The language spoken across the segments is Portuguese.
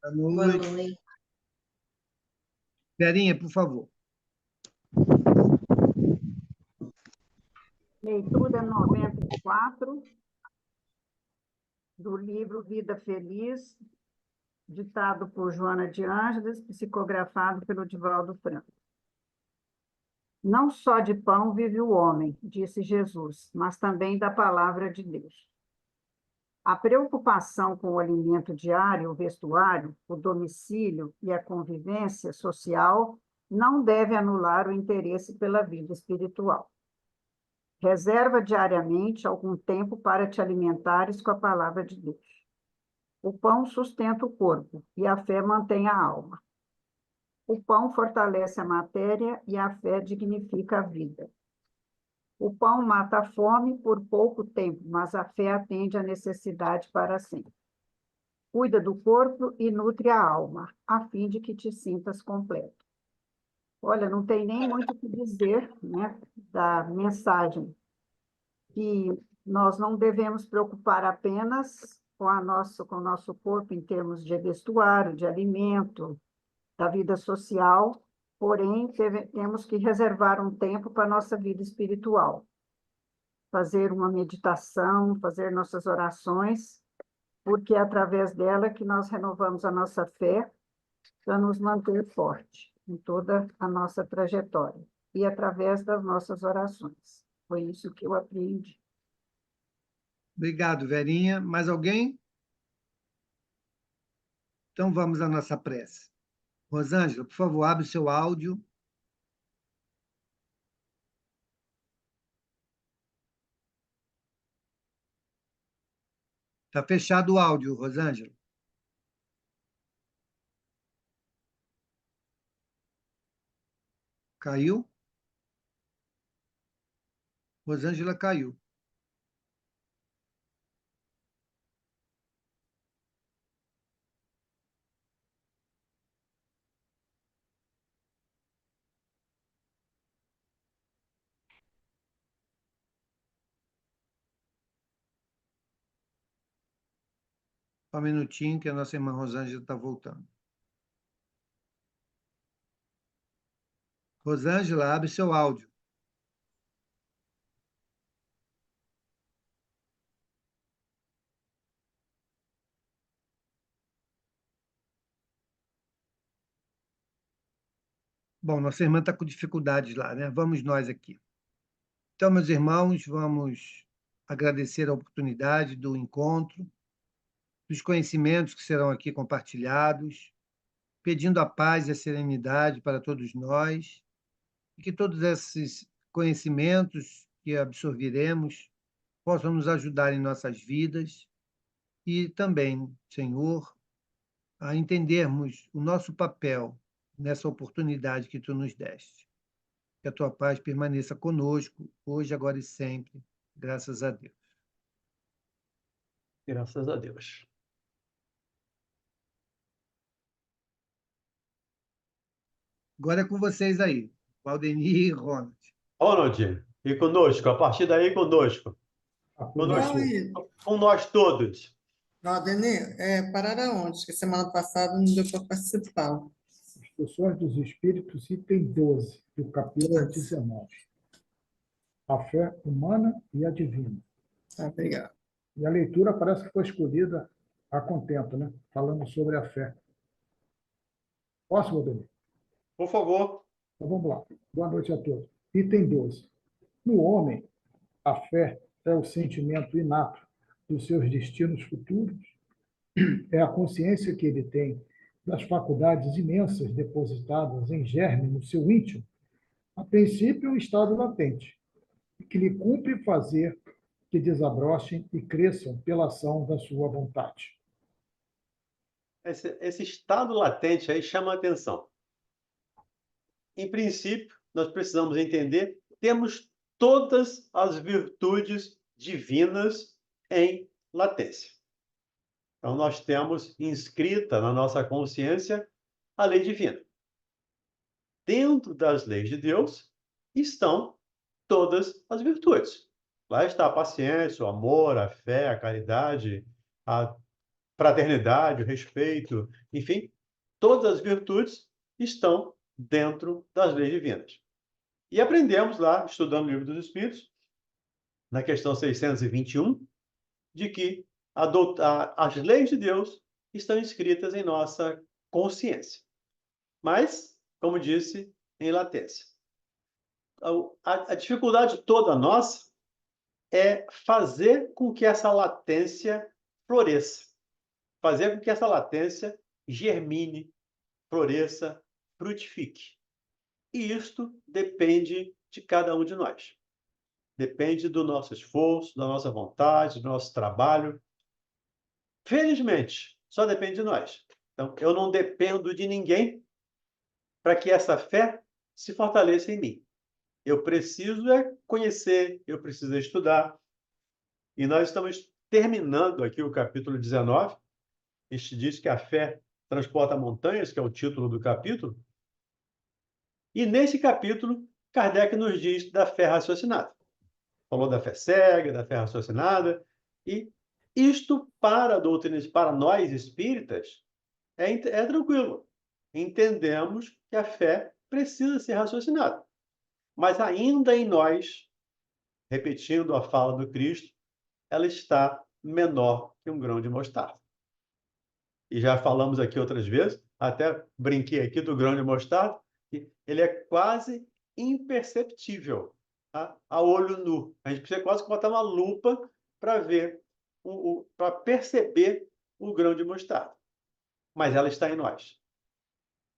Boa Boa noite. noite. Verinha, por favor. Leitura 94, do livro Vida Feliz, ditado por Joana de Ângeles, psicografado pelo Divaldo Franco. Não só de pão vive o homem, disse Jesus, mas também da palavra de Deus. A preocupação com o alimento diário, o vestuário, o domicílio e a convivência social não deve anular o interesse pela vida espiritual. Reserva diariamente algum tempo para te alimentares com a palavra de Deus. O pão sustenta o corpo e a fé mantém a alma. O pão fortalece a matéria e a fé dignifica a vida. O pão mata a fome por pouco tempo, mas a fé atende à necessidade para sempre. Cuida do corpo e nutre a alma, a fim de que te sintas completo. Olha, não tem nem muito o que dizer, né, da mensagem, que nós não devemos preocupar apenas com com o nosso corpo em termos de vestuário, de alimento, da vida social, porém temos que reservar um tempo para a nossa vida espiritual. Fazer uma meditação, fazer nossas orações, porque é através dela que nós renovamos a nossa fé para nos manter forte em toda a nossa trajetória e através das nossas orações. Foi isso que eu aprendi. Obrigado, Verinha. Mais alguém? Então vamos à nossa prece. Rosângela, por favor, abre o seu áudio. Está fechado o áudio, Rosângela. Caiu? Rosângela caiu. Só um minutinho que a nossa irmã Rosângela está voltando. Rosângela, abre seu áudio. Bom, nossa irmã está com dificuldades lá, né? Vamos nós aqui. Então, meus irmãos, vamos agradecer a oportunidade do encontro, dos conhecimentos que serão aqui compartilhados, pedindo a paz e a serenidade para todos nós, e que todos esses conhecimentos que absorveremos possam nos ajudar em nossas vidas e também, Senhor, a entendermos o nosso papel nessa oportunidade que tu nos deste. Que a tua paz permaneça conosco, hoje, agora e sempre. Graças a Deus. Graças a Deus. Agora é com vocês aí, Valdemir e Ronald. Ronald, e conosco, a partir daí conosco. Conosco, com nós todos. Valdemir, parar aonde? Que semana passada não deu para participar. Instruções dos Espíritos, item 12, do capítulo 19. A fé humana e a divina. Obrigado. E a leitura parece que foi escolhida a contento, né? Falando sobre a fé. Posso, Valdemir? Por favor. Então vamos lá. Boa noite a todos. Item 12. No homem, a fé é o sentimento inato dos seus destinos futuros, é a consciência que ele tem das faculdades imensas depositadas em germe no seu íntimo, a princípio é um estado latente, e que lhe cumpre fazer que desabrochem e cresçam pela ação da sua vontade. Esse estado latente aí chama a atenção. Em princípio, nós precisamos entender, temos todas as virtudes divinas em latência. Então, nós temos inscrita na nossa consciência a lei divina. Dentro das leis de Deus estão todas as virtudes. Lá está a paciência, o amor, a fé, a caridade, a fraternidade, o respeito, enfim, todas as virtudes estão dentro das leis divinas. E aprendemos lá, estudando o Livro dos Espíritos, na questão 621, de que as leis de Deus estão inscritas em nossa consciência. Mas, como disse, em latência. A dificuldade toda nossa é fazer com que essa latência floresça. Fazer com que essa latência germine, floresça, frutifique. E isto depende de cada um de nós. Depende do nosso esforço, da nossa vontade, do nosso trabalho. Felizmente, só depende de nós. Então, eu não dependo de ninguém para que essa fé se fortaleça em mim. Eu preciso conhecer, eu preciso estudar. E nós estamos terminando aqui o capítulo 19. Este diz que a fé transporta montanhas, que é o título do capítulo. E nesse capítulo, Kardec nos diz da fé raciocinada. Falou da fé cega, da fé raciocinada. E isto, para a doutrina, para nós espíritas, é tranquilo. Entendemos que a fé precisa ser raciocinada. Mas ainda em nós, repetindo a fala do Cristo, ela está menor que um grão de mostarda. E já falamos aqui outras vezes, até brinquei aqui do grão de mostarda, que ele é quase imperceptível, tá? A olho nu. A gente precisa quase botar uma lupa para ver, para perceber o grão de mostarda. Mas ela está em nós.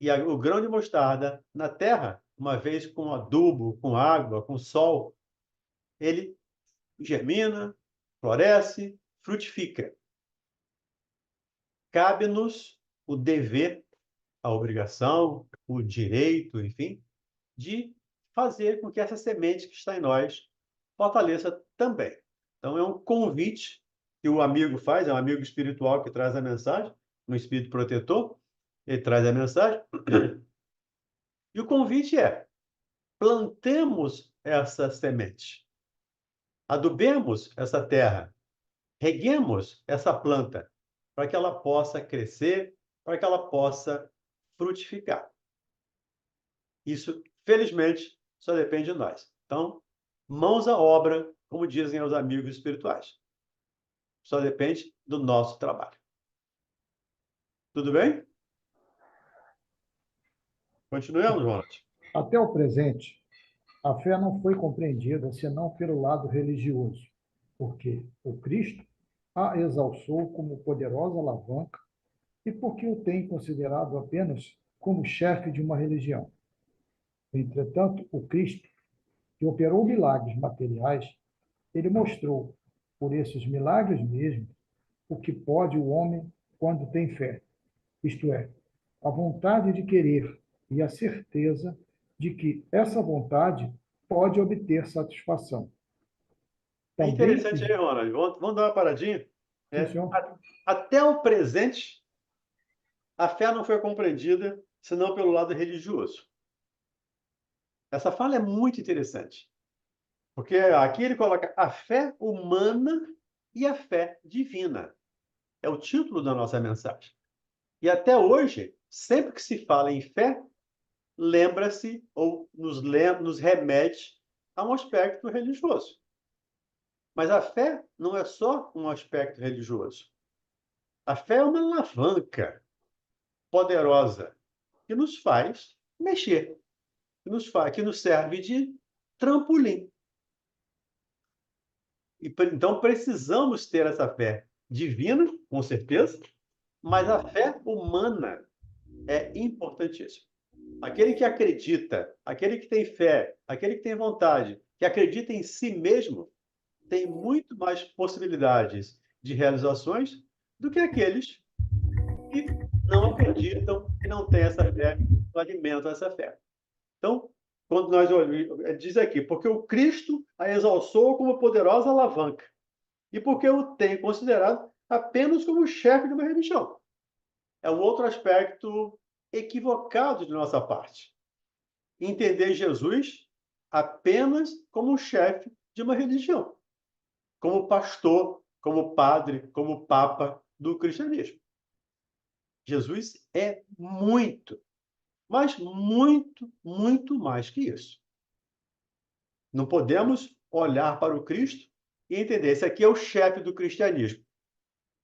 E o grão de mostarda na terra, uma vez com adubo, com água, com sol, ele germina, floresce, frutifica. Cabe-nos o dever, a obrigação, o direito, enfim, de fazer com que essa semente que está em nós fortaleça também. Então, é um convite que o amigo faz, é um amigo espiritual que traz a mensagem, um espírito protetor, ele traz a mensagem. E o convite é: plantemos essa semente, adubemos essa terra, reguemos essa planta, para que ela possa crescer, para que ela possa frutificar. Isso, felizmente, só depende de nós. Então, mãos à obra, como dizem os amigos espirituais. Só depende do nosso trabalho. Tudo bem? Continuemos, Ronald. Até o presente, a fé não foi compreendida senão pelo lado religioso, porque o Cristo a exalçou como poderosa alavanca e porque o tem considerado apenas como chefe de uma religião. Entretanto, o Cristo, que operou milagres materiais, ele mostrou, por esses milagres mesmo, o que pode o homem quando tem fé, isto é, a vontade de querer e a certeza de que essa vontade pode obter satisfação. É Também, interessante aí, Ronald. Vamos dar uma paradinha? sim, senhor. Até o presente, a fé não foi compreendida senão pelo lado religioso. Essa fala é muito interessante, porque aqui ele coloca a fé humana e a fé divina. É o título da nossa mensagem. E até hoje, sempre que se fala em fé, lembra-se ou nos remete a um aspecto religioso. Mas a fé não é só um aspecto religioso. A fé é uma alavanca poderosa que nos faz mexer, que nos serve de trampolim. Então, precisamos ter essa fé divina, com certeza, mas a fé humana é importantíssima. Aquele que acredita, aquele que tem fé, aquele que tem vontade, que acredita em si mesmo, tem muito mais possibilidades de realizações do que aqueles que não acreditam, que não têm essa fé, não alimentam essa fé. Então, quando nós olhamos, diz aqui, porque o Cristo a exalçou como poderosa alavanca, e porque o tem considerado apenas como chefe de uma religião. É um outro aspecto equivocado de nossa parte. Entender Jesus apenas como chefe de uma religião, como pastor, como padre, como papa. do cristianismo. Jesus é muito, mas muito, muito mais que isso. Não podemos olhar para o Cristo e entender, esse aqui é o chefe do cristianismo.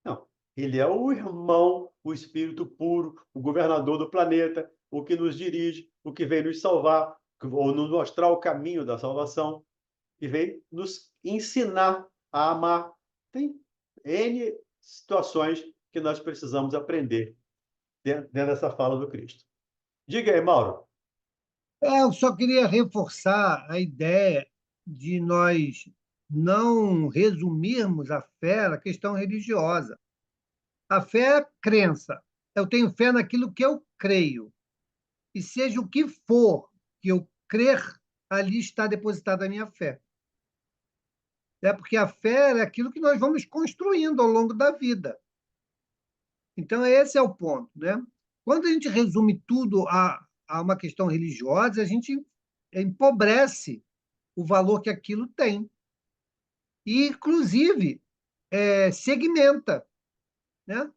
Não, ele é o irmão, o espírito puro, o governador do planeta, o que nos dirige, o que vem nos salvar, ou nos mostrar o caminho da salvação, e vem nos ensinar a amar. Tem N situações que nós precisamos aprender dentro dessa fala do Cristo. Diga aí, Mauro. Eu só queria reforçar a ideia de nós não resumirmos a fé na questão religiosa. A fé é crença. Eu tenho fé naquilo que eu creio. E seja o que for que eu crer, ali está depositada a minha fé. É porque a fé é aquilo que nós vamos construindo ao longo da vida. Então, esse é o ponto, né? Quando a gente resume tudo a uma questão religiosa, a gente empobrece o valor que aquilo tem. E, inclusive, segmenta, né?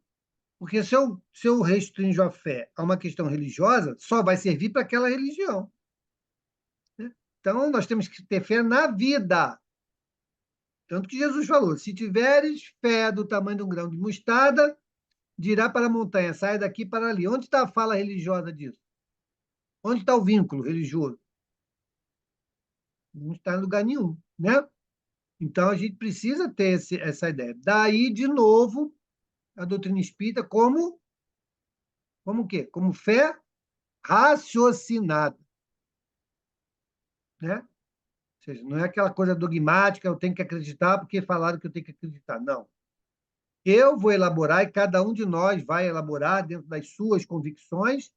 Porque se eu restringo a fé a uma questão religiosa, só vai servir para aquela religião. Né? Então, nós temos que ter fé na vida. Tanto que Jesus falou: se tiveres fé do tamanho de um grão de mostarda, dirá para a montanha, saia daqui para ali. Onde está a fala religiosa disso? Onde está o vínculo religioso? Não está em lugar nenhum, né? Então, a gente precisa ter essa ideia. Daí, de novo, a doutrina espírita como o quê? Como fé raciocinada, né? Ou seja, não é aquela coisa dogmática, eu tenho que acreditar porque falaram que eu tenho que acreditar. Não. Eu vou elaborar, e cada um de nós vai elaborar, dentro das suas convicções,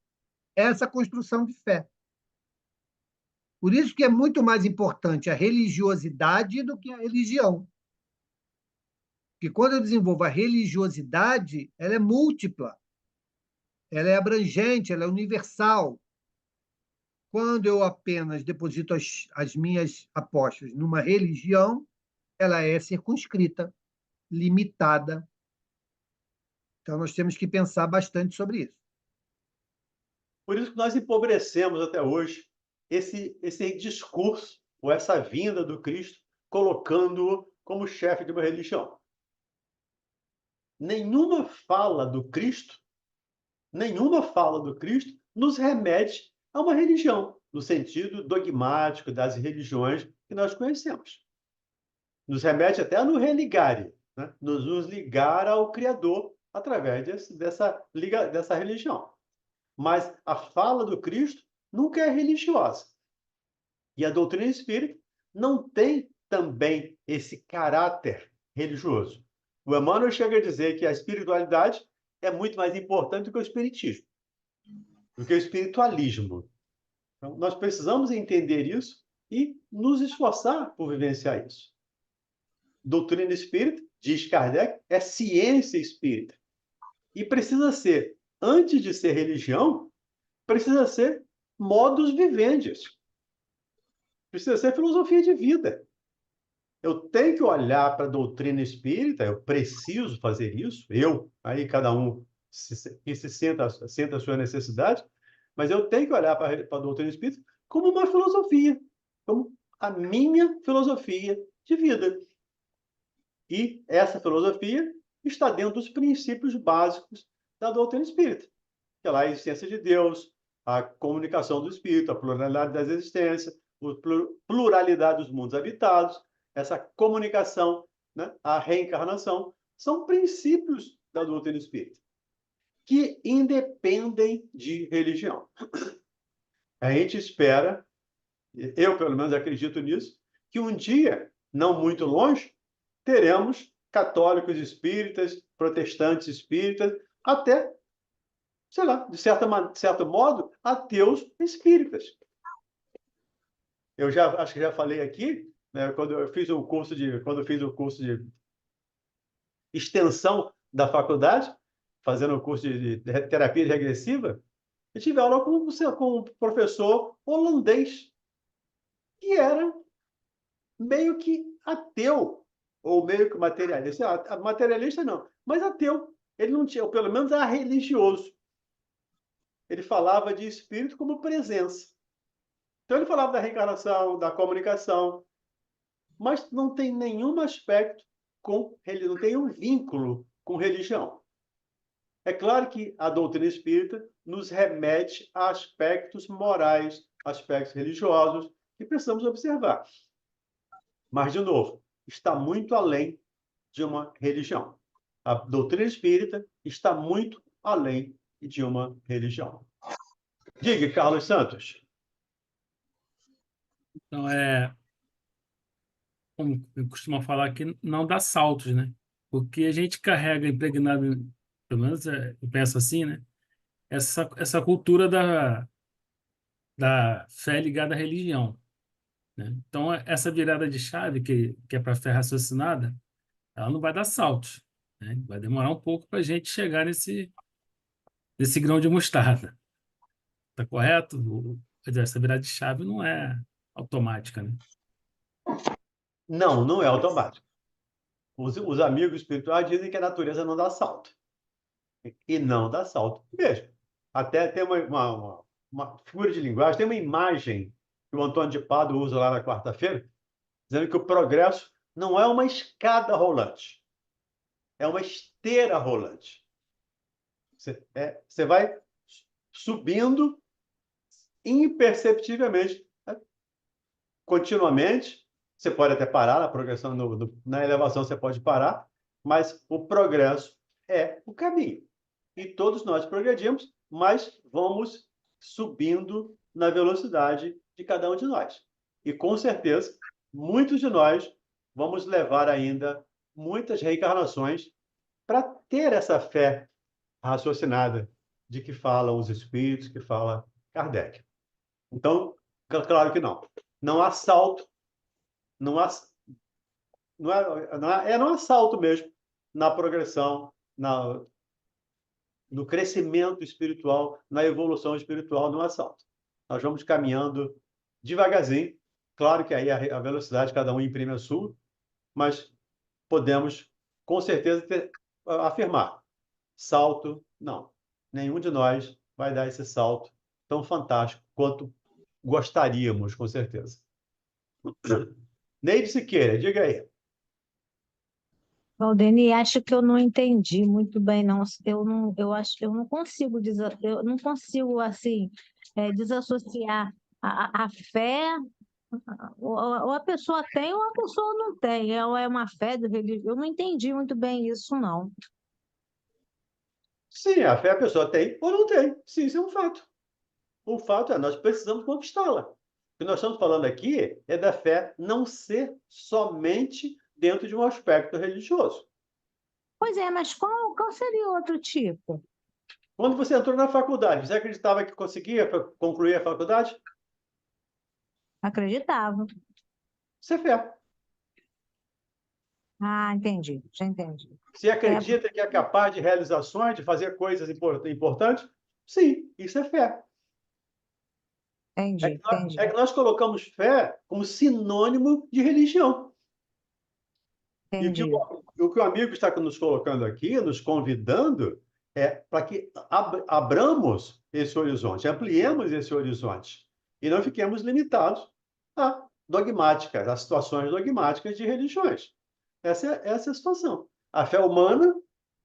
essa construção de fé. Por isso que é muito mais importante a religiosidade do que a religião. Porque quando eu desenvolvo a religiosidade, ela é múltipla, ela é abrangente, ela é universal. Quando eu apenas deposito as minhas apostas numa religião, ela é circunscrita, limitada. Então, nós temos que pensar bastante sobre isso. Por isso que nós empobrecemos até hoje esse discurso, ou essa vinda do Cristo, colocando-o como chefe de uma religião. Nenhuma fala do Cristo nos remete a uma religião, no sentido dogmático das religiões que nós conhecemos. Nos remete até no religare, né? Nos ligar ao Criador através dessa religião. Mas a fala do Cristo nunca é religiosa. E a doutrina espírita não tem também esse caráter religioso. O Emmanuel chega a dizer que a espiritualidade é muito mais importante do que o espiritismo, do que o espiritualismo. Então, nós precisamos entender isso e nos esforçar por vivenciar isso. Doutrina espírita, diz Kardec, é ciência espírita. E precisa ser, antes de ser religião, precisa ser modus vivendi. Precisa ser filosofia de vida. Eu tenho que olhar para a doutrina espírita, eu preciso fazer isso, aí cada um senta a sua necessidade, mas eu tenho que olhar para a doutrina espírita como uma filosofia, como a minha filosofia de vida. E essa filosofia está dentro dos princípios básicos da doutrina espírita, que é lá a existência de Deus, a comunicação do espírito, a pluralidade das existências, a pluralidade dos mundos habitados, essa comunicação, né, a reencarnação, são princípios da doutrina espírita, que independem de religião. A gente espera, eu pelo menos acredito nisso, que um dia, não muito longe, teremos católicos espíritas, protestantes espíritas, até, sei lá, de certo modo, ateus espíritas. Eu acho que já falei aqui, né, quando eu fiz o curso de extensão da faculdade, fazendo o curso de terapia regressiva, eu tive aula com um professor holandês, que era meio que ateu, ou meio que materialista. Materialista não, mas ateu. ele não tinha, ou pelo menos era religioso. Ele falava de espírito como presença. Então, ele falava da reencarnação, da comunicação, mas não tem nenhum aspecto não tem um vínculo com religião. É claro que a doutrina espírita nos remete a aspectos morais, aspectos religiosos, que precisamos observar. Mas, de novo, está muito além de uma religião. A doutrina espírita está muito além de uma religião. Diga, Carlos Santos. Então, como eu costumo falar aqui, não dá saltos, né? Porque a gente carrega impregnado, pelo menos eu penso assim, né? Essa cultura da fé ligada à religião, né? Então, essa virada de chave, que é para a fé raciocinada, ela não vai dar saltos, né? Vai demorar um pouco para a gente chegar nesse grão de mostarda. Tá correto? Quer dizer, essa virada de chave não é automática, né? Não, não é automático. Os amigos espirituais dizem que a natureza não dá salto. E não dá salto mesmo. Até tem uma figura de linguagem, tem uma imagem que o Antônio de Pádua usa lá na quarta-feira, dizendo que o progresso não é uma escada rolante, é uma esteira rolante. Você vai subindo imperceptivelmente, né? Continuamente. Você pode até parar na progressão, na elevação você pode parar, mas o progresso é o caminho. E todos nós progredimos, mas vamos subindo na velocidade de cada um de nós. E, com certeza, muitos de nós vamos levar ainda muitas reencarnações para ter essa fé raciocinada de que falam os espíritos, que fala Kardec. Então, claro que não. Não há salto, não há salto mesmo na progressão, no crescimento espiritual, na evolução espiritual, não há salto. Nós vamos caminhando devagarzinho. Claro que aí a velocidade, cada um imprime a sua, mas podemos, com certeza, afirmar: salto, não. Nenhum de nós vai dar esse salto tão fantástico quanto gostaríamos, com certeza. Neide Siqueira, diga aí. Valdeni, acho que eu não entendi muito bem, não. Eu acho que eu não consigo, assim, desassociar a fé, ou a pessoa tem ou a pessoa não tem, ou é uma fé de religião. Eu não entendi muito bem isso, não. Sim, a fé a pessoa tem ou não tem. Sim, isso é um fato. O fato é, nós precisamos conquistá-la. O que nós estamos falando aqui é da fé não ser somente dentro de um aspecto religioso. Pois é, mas qual seria o outro tipo? Quando você entrou na faculdade, você acreditava que conseguia concluir a faculdade? Acreditava. Isso é fé. Ah, entendi, já entendi. Você acredita que é capaz de realizações, de fazer coisas importantes? Sim, isso é fé. Entendi. É que nós colocamos fé como sinônimo de religião. E Entendi. o que o amigo está nos colocando aqui, nos convidando, é para que abramos esse horizonte, ampliemos esse horizonte e não fiquemos limitados a dogmáticas, a situações dogmáticas de religiões. Essa é a situação. A fé humana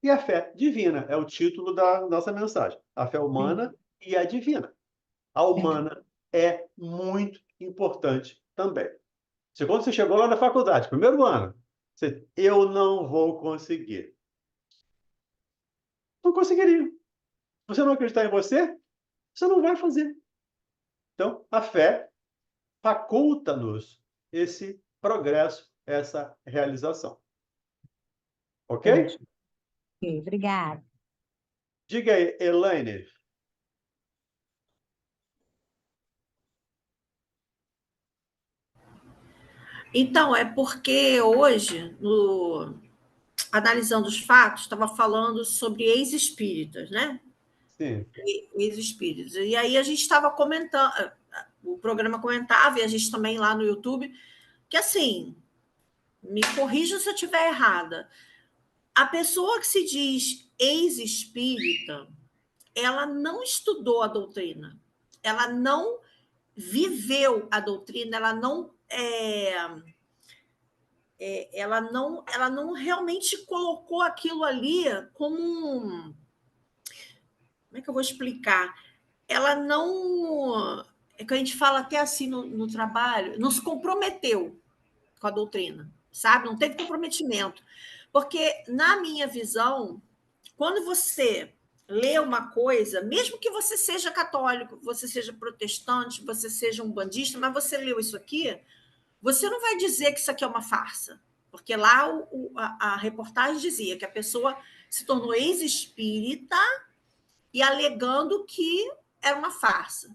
e a fé divina é o título da nossa mensagem. A fé humana e a divina. A humana é muito importante também. Quando você chegou lá na faculdade, primeiro ano, eu não vou conseguir. Não conseguiria. Se você não acreditar em você, você não vai fazer. Então, a fé faculta-nos esse progresso, essa realização. Ok? Ok, obrigada. Diga aí, Elaine. Então, é porque hoje, analisando os fatos, estava falando sobre ex-espíritas, né? Sim. Ex-espíritos. E aí a gente estava comentando, o programa comentava, e a gente também lá no YouTube, que assim, me corrija se eu estiver errada, A pessoa que se diz ex-espírita, ela não estudou a doutrina, ela não viveu a doutrina, ela não realmente colocou aquilo ali como um. Como é que eu vou explicar? Ela não. É que a gente fala até assim no trabalho, não se comprometeu com a doutrina, sabe? Não teve comprometimento. Porque, na minha visão, quando você lê uma coisa, mesmo que você seja católico, você seja protestante, você seja um bandista, mas você leu isso aqui, você não vai dizer que isso aqui é uma farsa. Porque lá a reportagem dizia que a pessoa se tornou ex-espírita e alegando que era uma farsa.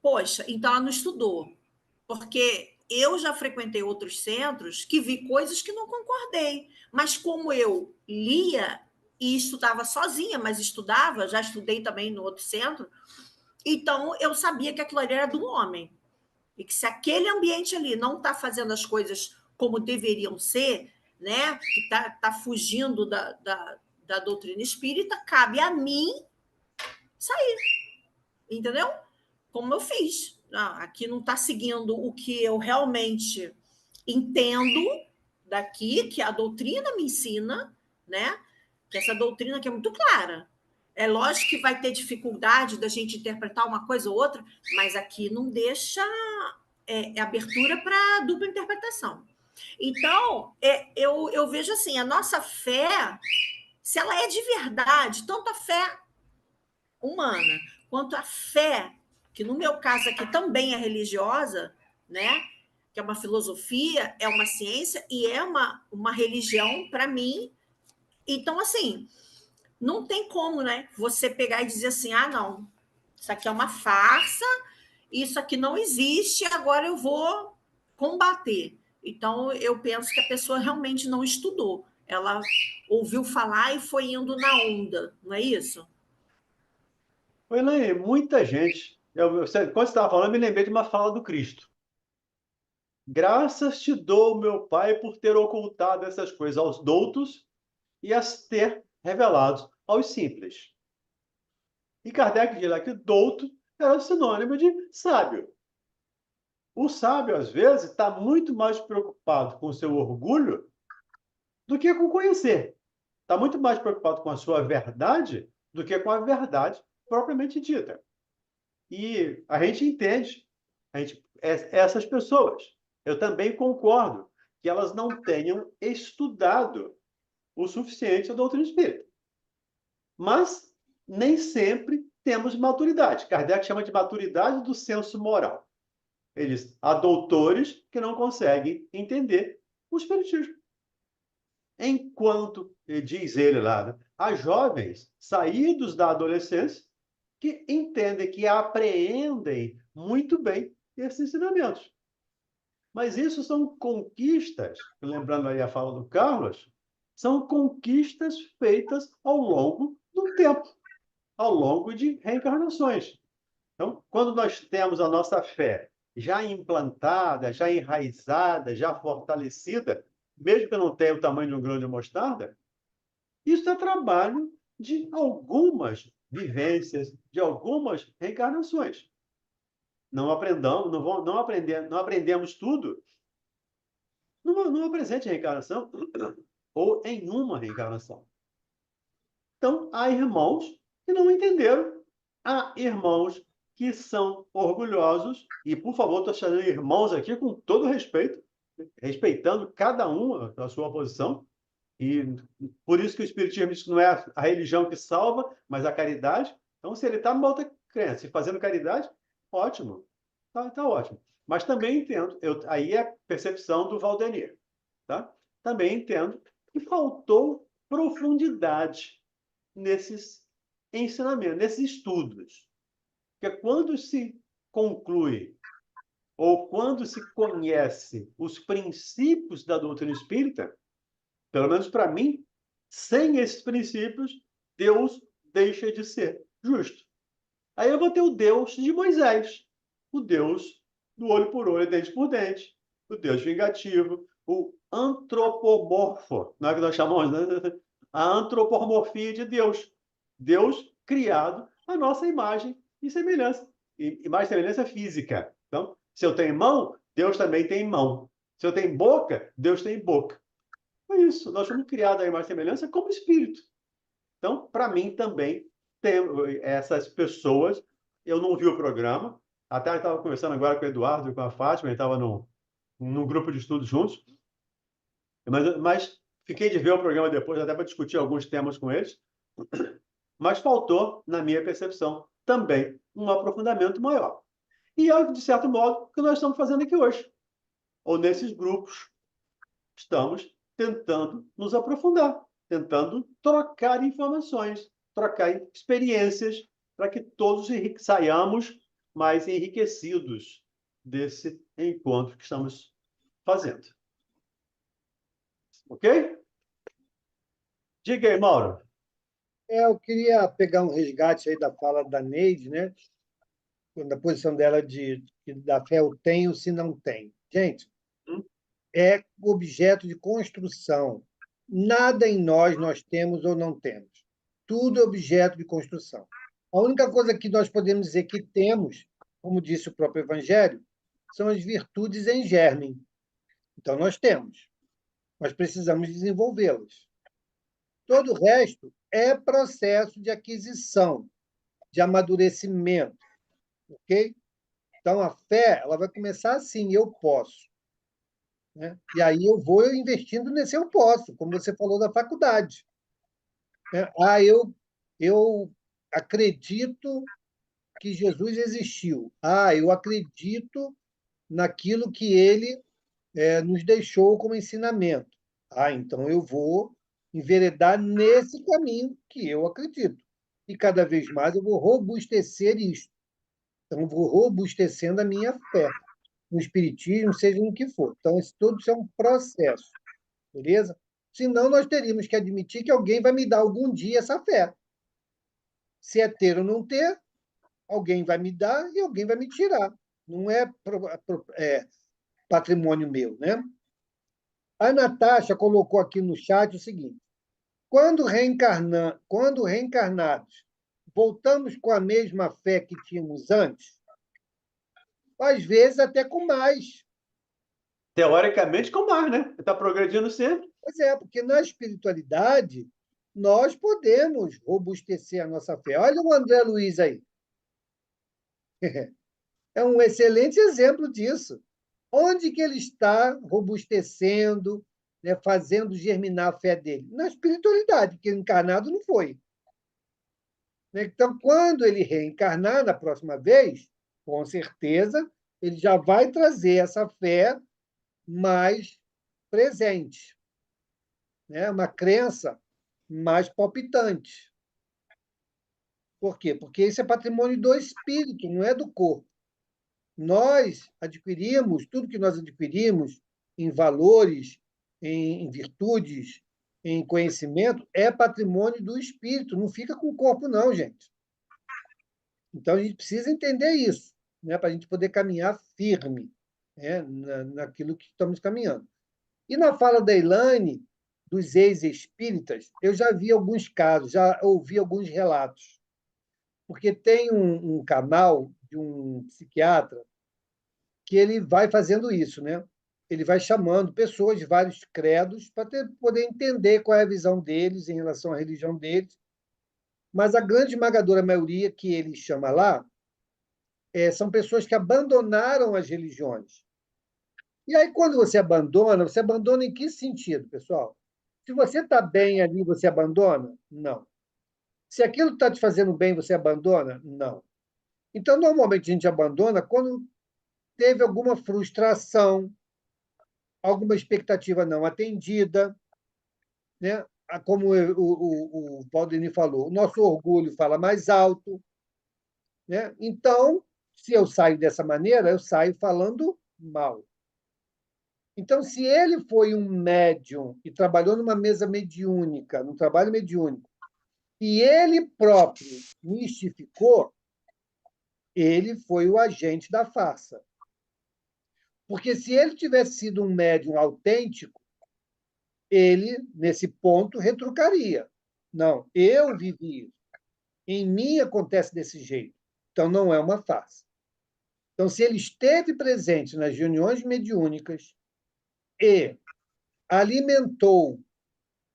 Poxa, então ela não estudou. Porque eu já frequentei outros centros que vi coisas que não concordei. Mas como eu lia e estudava sozinha, mas estudava, já estudei também no outro centro, então eu sabia que aquilo ali era do homem. E que se aquele ambiente ali não está fazendo as coisas como deveriam ser, né, que está fugindo da doutrina espírita, cabe a mim sair. Entendeu? Como eu fiz. Aqui não está seguindo o que eu realmente entendo daqui, que a doutrina me ensina, né? Que essa doutrina aqui é muito clara. É lógico que vai ter dificuldade da gente interpretar uma coisa ou outra, mas aqui não deixa abertura para dupla interpretação. Então, eu vejo assim, a nossa fé, se ela é de verdade, tanto a fé humana quanto a fé, que no meu caso aqui também é religiosa, né? Que é uma filosofia, é uma ciência e é uma religião para mim. Então, assim, não tem como, né? Você pegar e dizer assim, não, isso aqui é uma farsa, isso aqui não existe, agora eu vou combater. Então, eu penso que a pessoa realmente não estudou. Ela ouviu falar e foi indo na onda, não é isso? Elaine, muita gente. Quando você estava falando, eu me lembrei de uma fala do Cristo. Graças te dou, meu Pai, por ter ocultado essas coisas aos doutos e as ter revelado aos simples. E Kardec diz lá que douto era sinônimo de sábio. O sábio, às vezes, está muito mais preocupado com o seu orgulho do que com conhecer. Está muito mais preocupado com a sua verdade do que com a verdade propriamente dita. E a gente entende essas pessoas. Eu também concordo que elas não tenham estudado o suficiente a doutrina espírita. Mas nem sempre temos maturidade. Kardec chama de maturidade do senso moral. Há doutores que não conseguem entender o espiritismo. Enquanto, diz ele lá, né, há jovens saídos da adolescência que entendem, que apreendem muito bem esses ensinamentos. Mas isso são conquistas, lembrando aí a fala do Carlos, são conquistas feitas ao longo do tempo, ao longo de reencarnações. Então, quando nós temos a nossa fé já implantada, já enraizada, já fortalecida, mesmo que não tenha o tamanho de um grão de mostarda, isso é trabalho de algumas vivências, de algumas reencarnações. Não aprendemos tudo numa presente reencarnação ou em uma reencarnação. Então, há irmãos que não entenderam, há irmãos que são orgulhosos, e, por favor, estou chamando irmãos aqui com todo respeito, respeitando cada um a sua posição, e por isso que o Espiritismo diz que não é a religião que salva, mas a caridade. Então, se ele está numa outra crença e fazendo caridade, ótimo, tá ótimo. Mas também entendo, aí é percepção do Valdemir, tá? Também entendo que faltou profundidade nesses ensinamentos, nesses estudos. Porque quando se conclui ou quando se conhece os princípios da doutrina espírita, pelo menos para mim, sem esses princípios, Deus deixa de ser justo. Aí eu vou ter o Deus de Moisés, o Deus do olho por olho, dente por dente, o Deus vingativo, antropomorfo, não é que nós chamamos, né? A antropomorfia de Deus. Deus criado à nossa imagem e semelhança. Imagem e semelhança física. Então, se eu tenho mão, Deus também tem mão. Se eu tenho boca, Deus tem boca. É isso. Nós fomos criados à imagem e semelhança como espírito. Então, para mim também, tem essas pessoas, eu não vi o programa, até estava conversando agora com o Eduardo e com a Fátima, ele estava num grupo de estudos juntos, mas fiquei de ver o programa depois, até para discutir alguns temas com eles, mas faltou, na minha percepção, também um aprofundamento maior. E é, de certo modo, o que nós estamos fazendo aqui hoje. Ou nesses grupos, estamos tentando nos aprofundar, tentando trocar informações, trocar experiências, para que todos saiamos mais enriquecidos desse encontro que estamos fazendo. Ok? Diga aí, Mauro. Eu queria pegar um resgate aí da fala da Neide, né? Da posição dela de que da fé eu tenho se não tem. Gente, é objeto de construção. Nada em nós temos ou não temos. Tudo é objeto de construção. A única coisa que nós podemos dizer que temos, como disse o próprio Evangelho, são as virtudes em germe. Então, nós temos, mas precisamos desenvolvê-las. Todo o resto é processo de aquisição, de amadurecimento, ok? Então, a fé ela vai começar assim, eu posso. Né? E aí eu vou investindo nesse eu posso, como você falou da faculdade. Né? Eu acredito que Jesus existiu. Eu acredito naquilo que ele nos deixou como ensinamento. Então eu vou enveredar nesse caminho que eu acredito. E cada vez mais eu vou robustecer isso. Então, eu vou robustecendo a minha fé, no espiritismo, seja no que for. Então, tudo isso é um processo, beleza? Senão, nós teríamos que admitir que alguém vai me dar algum dia essa fé. Se é ter ou não ter, alguém vai me dar e alguém vai me tirar. Não é patrimônio meu, né? A Natasha colocou aqui no chat o seguinte: quando reencarnados, voltamos com a mesma fé que tínhamos antes? Às vezes, até com mais. Teoricamente, com mais, né? Está progredindo sempre. Pois é, porque na espiritualidade nós podemos robustecer a nossa fé. Olha o André Luiz aí. É um excelente exemplo disso. Onde que ele está robustecendo, né, fazendo germinar a fé dele? Na espiritualidade, porque encarnado não foi. Então, quando ele reencarnar na próxima vez, com certeza, ele já vai trazer essa fé mais presente, né? Uma crença mais palpitante. Por quê? Porque isso é patrimônio do espírito, não é do corpo. Nós adquirimos, tudo que nós adquirimos em valores, em virtudes, em conhecimento, é patrimônio do espírito, não fica com o corpo, não, gente. Então, a gente precisa entender isso, né, para a gente poder caminhar firme, né, naquilo que estamos caminhando. E na fala da Elaine, dos ex-espíritas, eu já vi alguns casos, já ouvi alguns relatos. Porque tem um canal de um psiquiatra que ele vai fazendo isso, né? Ele vai chamando pessoas de vários credos para poder entender qual é a visão deles em relação à religião deles. Mas a grande esmagadora maioria que ele chama lá são pessoas que abandonaram as religiões. E aí, quando você abandona em que sentido, pessoal? Se você está bem ali, você abandona? Não. Se aquilo está te fazendo bem, você abandona? Não. Então, normalmente, a gente abandona quando teve alguma frustração, alguma expectativa não atendida, né? Como o Valdemir falou, o nosso orgulho fala mais alto. Né? Então, se eu saio dessa maneira, eu saio falando mal. Então, se ele foi um médium e trabalhou numa mesa mediúnica, num trabalho mediúnico, e ele próprio mistificou, ele foi o agente da farsa. Porque se ele tivesse sido um médium autêntico, ele, nesse ponto, retrucaria. Não, eu vivi isso. Em mim acontece desse jeito. Então, não é uma farsa. Então, se ele esteve presente nas reuniões mediúnicas e alimentou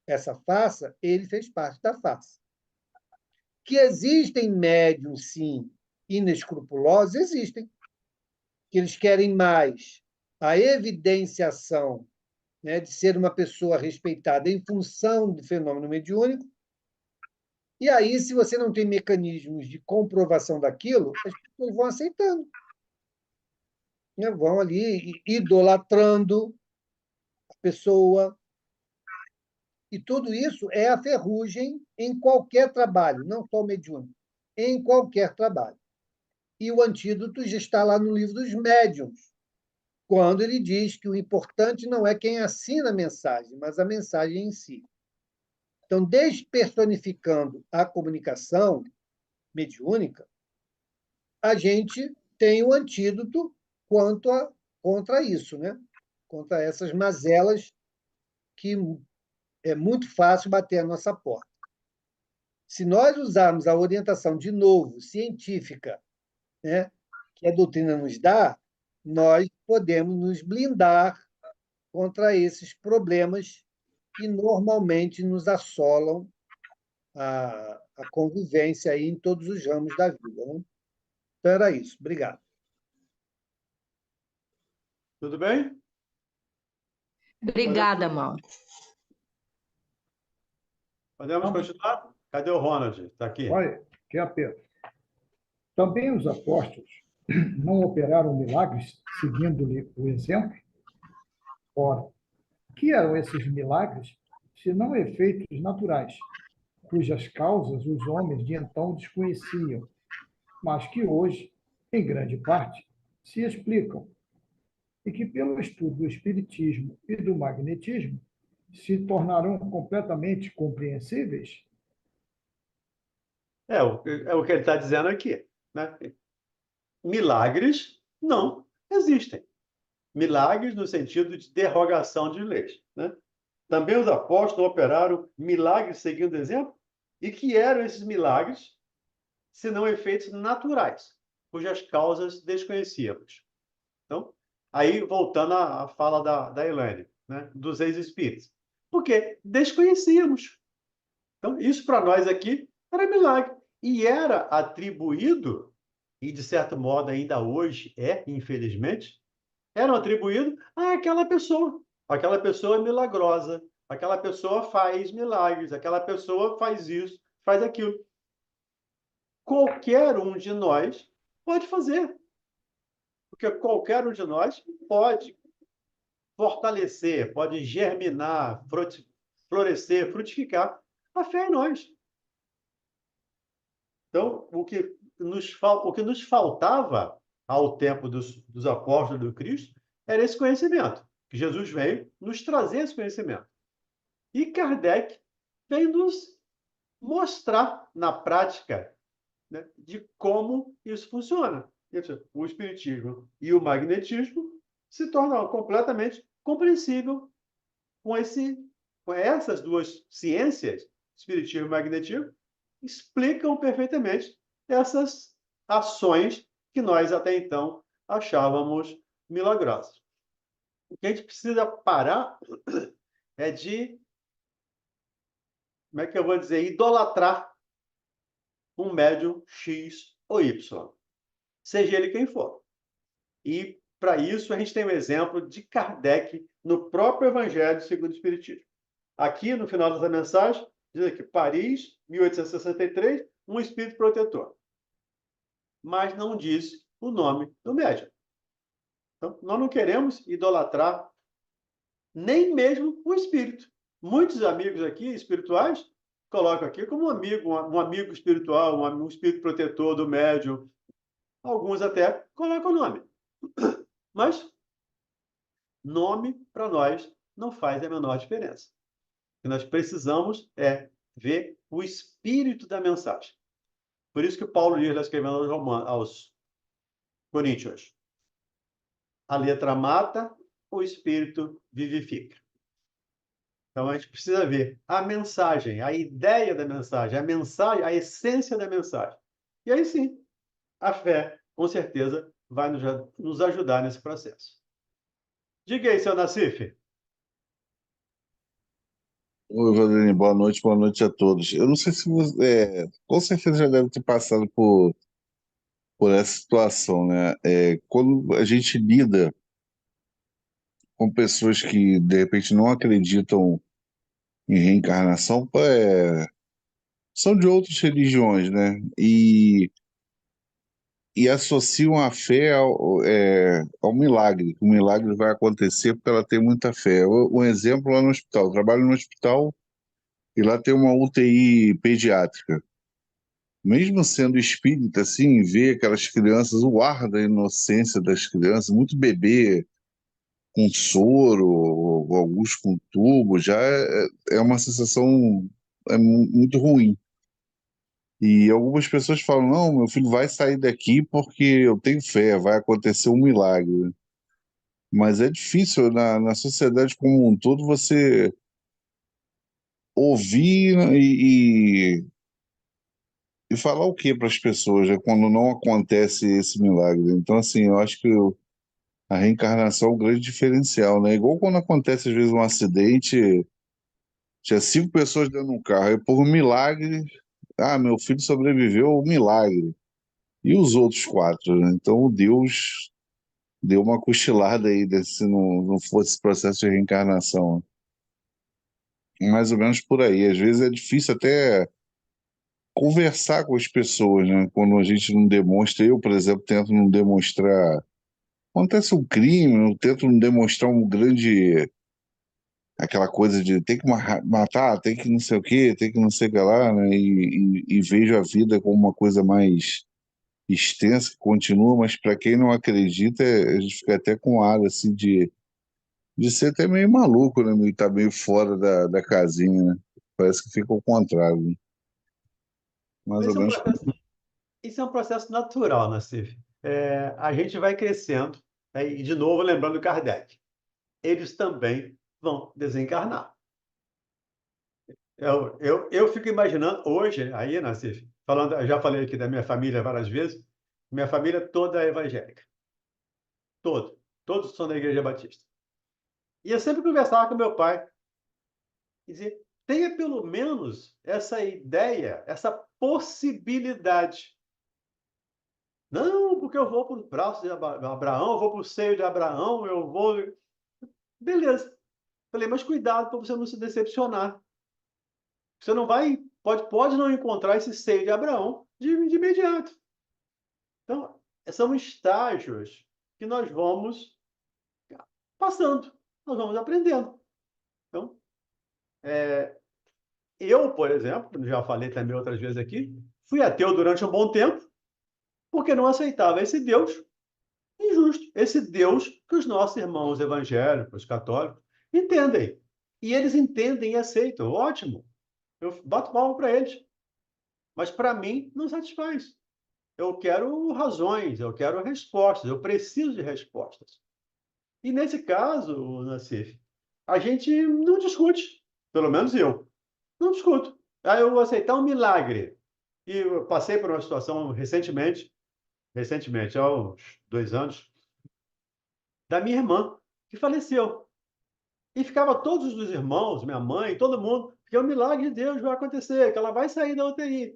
essa farsa, ele fez parte da farsa. Que existem médiums, sim, inescrupulosos, existem. Que eles querem mais a evidenciação, né, de ser uma pessoa respeitada em função do fenômeno mediúnico. E aí, se você não tem mecanismos de comprovação daquilo, as pessoas vão aceitando. Né? Vão ali idolatrando a pessoa. E tudo isso é a ferrugem em qualquer trabalho, não só o mediúnico, em qualquer trabalho. E o antídoto já está lá no livro dos médiuns, quando ele diz que o importante não é quem assina a mensagem, mas a mensagem em si. Então, despersonificando a comunicação mediúnica, a gente tem o antídoto contra isso, né? Contra essas mazelas que é muito fácil bater a nossa porta. Se nós usarmos a orientação, de novo, científica, né, que a doutrina nos dá, nós podemos nos blindar contra esses problemas que normalmente nos assolam a convivência aí em todos os ramos da vida. Né? Então, era isso. Obrigado. Tudo bem? Obrigada, Mauro. Podemos continuar? Cadê o Ronald? Está aqui. Olha, que aperto. Também os apóstolos não operaram milagres seguindo-lhe o exemplo? Ora, que eram esses milagres, se não efeitos naturais, cujas causas os homens de então desconheciam, mas que hoje, em grande parte, se explicam, e que, pelo estudo do espiritismo e do magnetismo, se tornarão completamente compreensíveis? É o que ele está dizendo aqui. Né? Milagres não existem. Milagres no sentido de derrogação de leis. Né? Também os apóstolos operaram milagres seguindo o exemplo? E que eram esses milagres, se não efeitos naturais, cujas causas desconhecíamos? Então, aí, voltando à fala da Elaine, né? Dos ex-espíritos. Porque desconhecíamos. Então, isso para nós aqui era milagre. E era atribuído, e de certo modo ainda hoje é, infelizmente, eram atribuídos àquela pessoa. Aquela pessoa é milagrosa, aquela pessoa faz milagres, aquela pessoa faz isso, faz aquilo. Qualquer um de nós pode fazer. Porque qualquer um de nós pode fortalecer, pode germinar, florescer, frutificar a fé em nós. Então, o que nos faltava ao tempo dos apóstolos do Cristo era esse conhecimento, que Jesus veio nos trazer esse conhecimento. E Kardec vem nos mostrar na prática, né, de como isso funciona. O espiritismo e o magnetismo se tornam completamente compreensível com essas duas ciências, espiritismo e magnetismo, explicam perfeitamente essas ações que nós até então achávamos milagrosas. O que a gente precisa parar é de, como é que eu vou dizer, idolatrar um médium X ou Y, seja ele quem for. E, para isso, a gente tem um exemplo de Kardec no próprio Evangelho segundo o Espiritismo. Aqui, no final dessa mensagem, diz aqui, Paris, 1863, um espírito protetor. Mas não diz o nome do médium. Então, nós não queremos idolatrar nem mesmo o espírito. Muitos amigos aqui, espirituais, colocam aqui como um amigo espiritual, um espírito protetor do médium. Alguns até colocam o nome. Mas nome, para nós, não faz a menor diferença. O que nós precisamos é ver o espírito da mensagem. Por isso que Paulo diz, escrevendo aos Coríntios, a letra mata, o espírito vivifica. Então, a gente precisa ver a mensagem, a ideia da mensagem, a essência da mensagem. E aí sim, a fé, com certeza, vai nos ajudar nesse processo. Diga aí, seu Nassif. Oi, Valdene, boa noite a todos. Eu não sei se você, com certeza já deve ter passado por essa situação, né? Quando a gente lida com pessoas que de repente não acreditam em reencarnação, são de outras religiões, né? E associam a fé ao milagre. O milagre vai acontecer porque ela tem muita fé. Um exemplo lá no hospital. Eu trabalho no hospital e lá tem uma UTI pediátrica. Mesmo sendo espírita, assim, ver aquelas crianças, o ar da inocência das crianças, muito bebê com soro, ou alguns com tubo, já é uma sensação muito ruim. E algumas pessoas falam, não, meu filho vai sair daqui porque eu tenho fé, vai acontecer um milagre. Mas é difícil, na sociedade como um todo, você ouvir e falar o que para as pessoas, né, quando não acontece esse milagre. Então, assim, eu acho que a reencarnação é um grande diferencial, né? Igual quando acontece, às vezes, um acidente, tinha 5 pessoas dentro de um carro, e por um milagre, meu filho sobreviveu, um milagre. E os outros 4, né? Então, Deus deu uma cochilada aí, se não fosse esse processo de reencarnação. Mais ou menos por aí. Às vezes é difícil até conversar com as pessoas, né? Quando a gente não demonstra, eu, por exemplo, tento não demonstrar. Acontece um crime, eu tento não demonstrar um grande. Aquela coisa de tem que matar, tem que não sei o quê, tem que não sei o que lá, né? E vejo a vida como uma coisa mais extensa que continua, mas para quem não acredita, a gente fica até com ar assim de ser até meio maluco, né? Meio, tá meio fora da casinha, né? Parece que fica ao contrário, né? Mais ou Esse é um menos. processo, isso é um processo natural, Nassif. A gente vai crescendo, né? E, de novo, lembrando Kardec, eles também vão desencarnar. Eu fico imaginando hoje, aí, Nassif, falando, eu já falei aqui da minha família várias vezes, minha família toda é evangélica. Todos são da Igreja Batista. E eu sempre conversava com meu pai e dizia, tenha pelo menos essa ideia, essa possibilidade. Não, porque eu vou para os braços de Abraão, eu vou para o seio de Abraão, eu vou... Beleza. Falei, mas cuidado para você não se decepcionar. Você não vai, pode não encontrar esse seio de Abraão de imediato. Então, são estágios que nós vamos passando, nós vamos aprendendo. Então, eu, por exemplo, já falei também outras vezes aqui, fui ateu durante um bom tempo, porque não aceitava esse Deus injusto, esse Deus que os nossos irmãos evangélicos, católicos, entendem. E eles entendem e aceitam. Ótimo. Eu bato palma para eles. Mas para mim não satisfaz. Eu quero razões, eu quero respostas, eu preciso de respostas. E nesse caso, Nassif, a gente não discute, pelo menos eu, não discuto. Aí eu vou aceitar um milagre. E eu passei por uma situação recentemente, há uns 2 anos, da minha irmã, que faleceu. E ficava todos os irmãos, minha mãe, todo mundo, porque o milagre de Deus vai acontecer, que ela vai sair da UTI.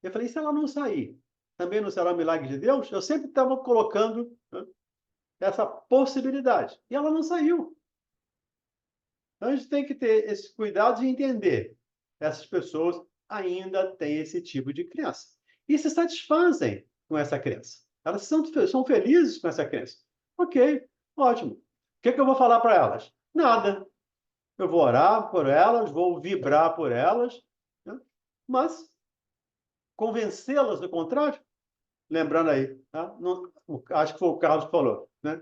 Eu falei, e se ela não sair? Também não será um milagre de Deus? Eu sempre estava colocando, né, essa possibilidade. E ela não saiu. Então, a gente tem que ter esse cuidado de entender. Essas pessoas ainda têm esse tipo de crença. E se satisfazem com essa crença. Elas são felizes com essa crença. Ok, ótimo. O que eu vou falar para elas? Nada. Eu vou orar por elas, vou vibrar por elas, né? Mas convencê-las do contrário, lembrando aí, tá? Não, acho que foi o Carlos que falou, né?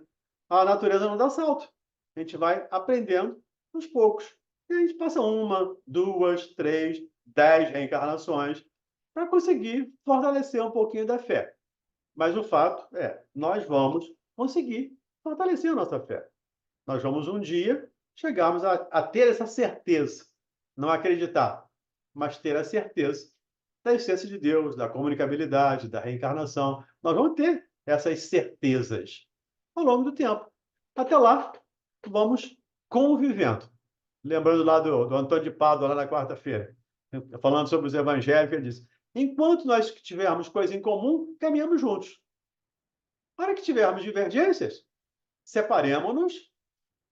A natureza não dá salto. A gente vai aprendendo aos poucos. E a gente passa 1, 2, 3, 10 reencarnações para conseguir fortalecer um pouquinho da fé. Mas o fato é, nós vamos conseguir fortalecer a nossa fé. Nós vamos um dia chegarmos a ter essa certeza, não acreditar, mas ter a certeza da essência de Deus, da comunicabilidade, da reencarnação. Nós vamos ter essas certezas ao longo do tempo. Até lá, vamos convivendo. Lembrando lá do Antônio de Pádua, lá na quarta-feira, falando sobre os evangélicos, ele disse: enquanto nós tivermos coisa em comum, caminhamos juntos. Para que tivermos divergências, separemos-nos,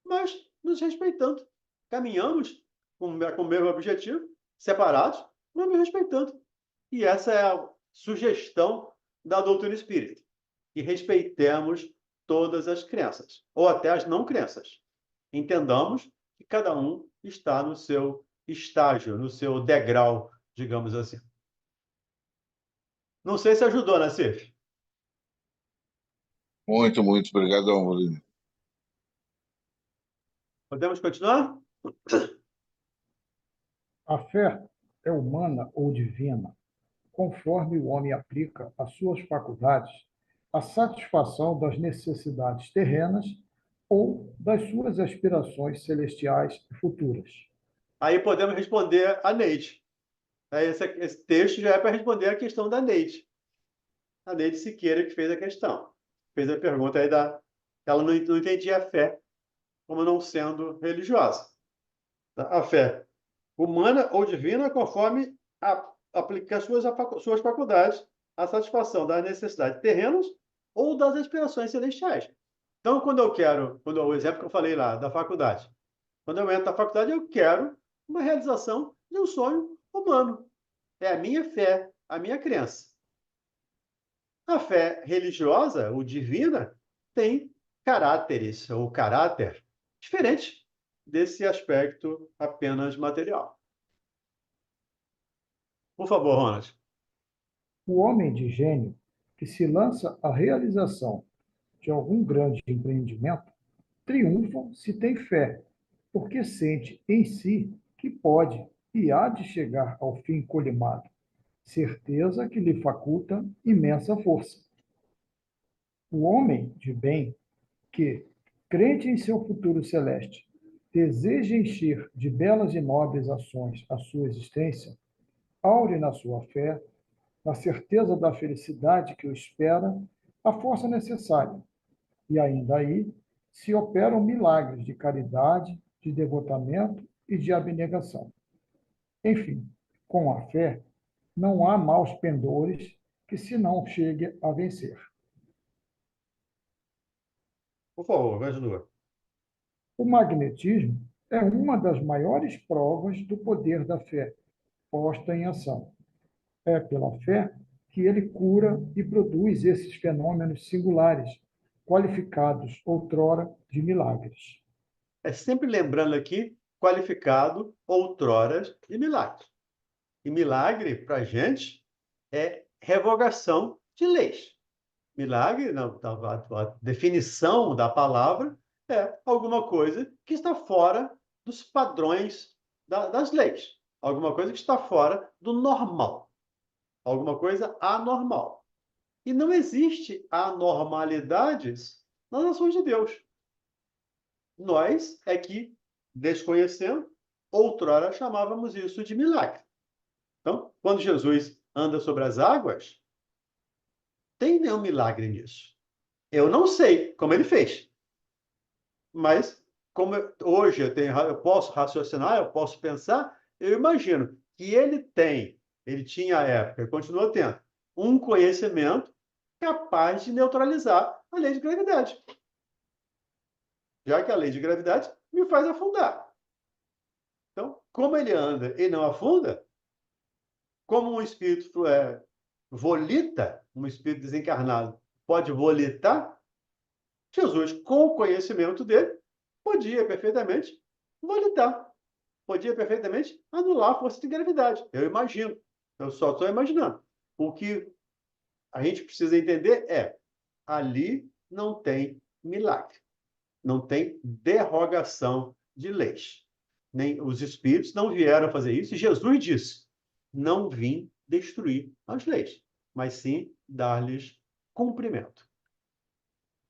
mas nos respeitando. Caminhamos com o mesmo objetivo, separados, mas nos respeitando. E essa é a sugestão da doutrina espírita. Que respeitemos todas as crenças, ou até as não crenças. Entendamos que cada um está no seu estágio, no seu degrau, digamos assim. Não sei se ajudou, Nassif. Muito, muito obrigado, Molina. Podemos continuar? A fé é humana ou divina, conforme o homem aplica às suas faculdades a satisfação das necessidades terrenas ou das suas aspirações celestiais e futuras. Aí podemos responder a Neide. Esse texto já é para responder a questão da Neide. A Neide Siqueira que fez a questão. Fez a pergunta aí ela não entendia a fé como não sendo religiosa. A fé humana ou divina, conforme aplica as suas faculdades à satisfação das necessidades terrenas ou das aspirações celestiais. Então, o exemplo que eu falei lá, da faculdade. Quando eu entro na faculdade, eu quero uma realização de um sonho humano. É a minha fé, a minha crença. A fé religiosa, ou divina, tem caráteres ou caráter diferente desse aspecto apenas material. Por favor, Ronald. O homem de gênio que se lança à realização de algum grande empreendimento triunfa se tem fé, porque sente em si que pode e há de chegar ao fim colimado, certeza que lhe faculta imensa força. O homem de bem que, crente em seu futuro celeste, deseja encher de belas e nobres ações a sua existência, aure na sua fé, na certeza da felicidade que o espera, a força necessária. E ainda aí se operam milagres de caridade, de devotamento e de abnegação. Enfim, com a fé, não há maus pendores que se não chegue a vencer. Por favor, continua. O magnetismo é uma das maiores provas do poder da fé posta em ação. É pela fé que ele cura e produz esses fenômenos singulares, qualificados outrora de milagres. É sempre lembrando aqui, qualificado outrora de milagre. E milagre, para a gente, é revogação de leis. Milagre, a definição da palavra, é alguma coisa que está fora dos padrões das leis. Alguma coisa que está fora do normal. Alguma coisa anormal. E não existe anormalidades nas ações de Deus. Nós é que, desconhecendo, outrora chamávamos isso de milagre. Então, quando Jesus anda sobre as águas, tem nenhum milagre nisso. Eu não sei como ele fez. Mas, como hoje eu posso raciocinar, eu posso pensar, eu imagino que ele tinha à época, e continua tendo, um conhecimento capaz de neutralizar a lei de gravidade. Já que a lei de gravidade me faz afundar. Então, como ele anda e não afunda, como um espírito volita, um espírito desencarnado pode volitar, Jesus, com o conhecimento dele, podia perfeitamente volitar. Podia perfeitamente anular a força de gravidade. Eu imagino. Eu só estou imaginando. O que a gente precisa entender é, ali não tem milagre. Não tem derrogação de leis. Nem os espíritos não vieram fazer isso. E Jesus disse, não vim destruir as leis, mas sim dar-lhes cumprimento.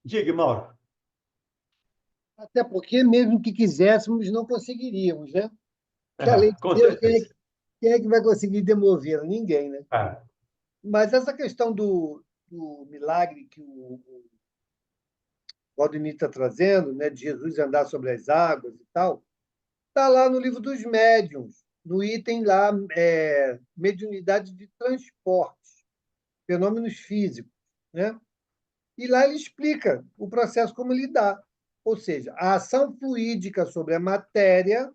Diga, Mauro. Até porque, mesmo que quiséssemos, não conseguiríamos, né? Porque a lei de Com Deus, certeza. quem é que vai conseguir demovê-la? Ninguém, né? Ah, Mas essa questão do milagre que o Valdemir está trazendo, né, de Jesus andar sobre as águas e tal, está lá no livro dos médiuns, no item lá, mediunidade de transporte, fenômenos físicos, né? E lá ele explica o processo como ele dá. Ou seja, a ação fluídica sobre a matéria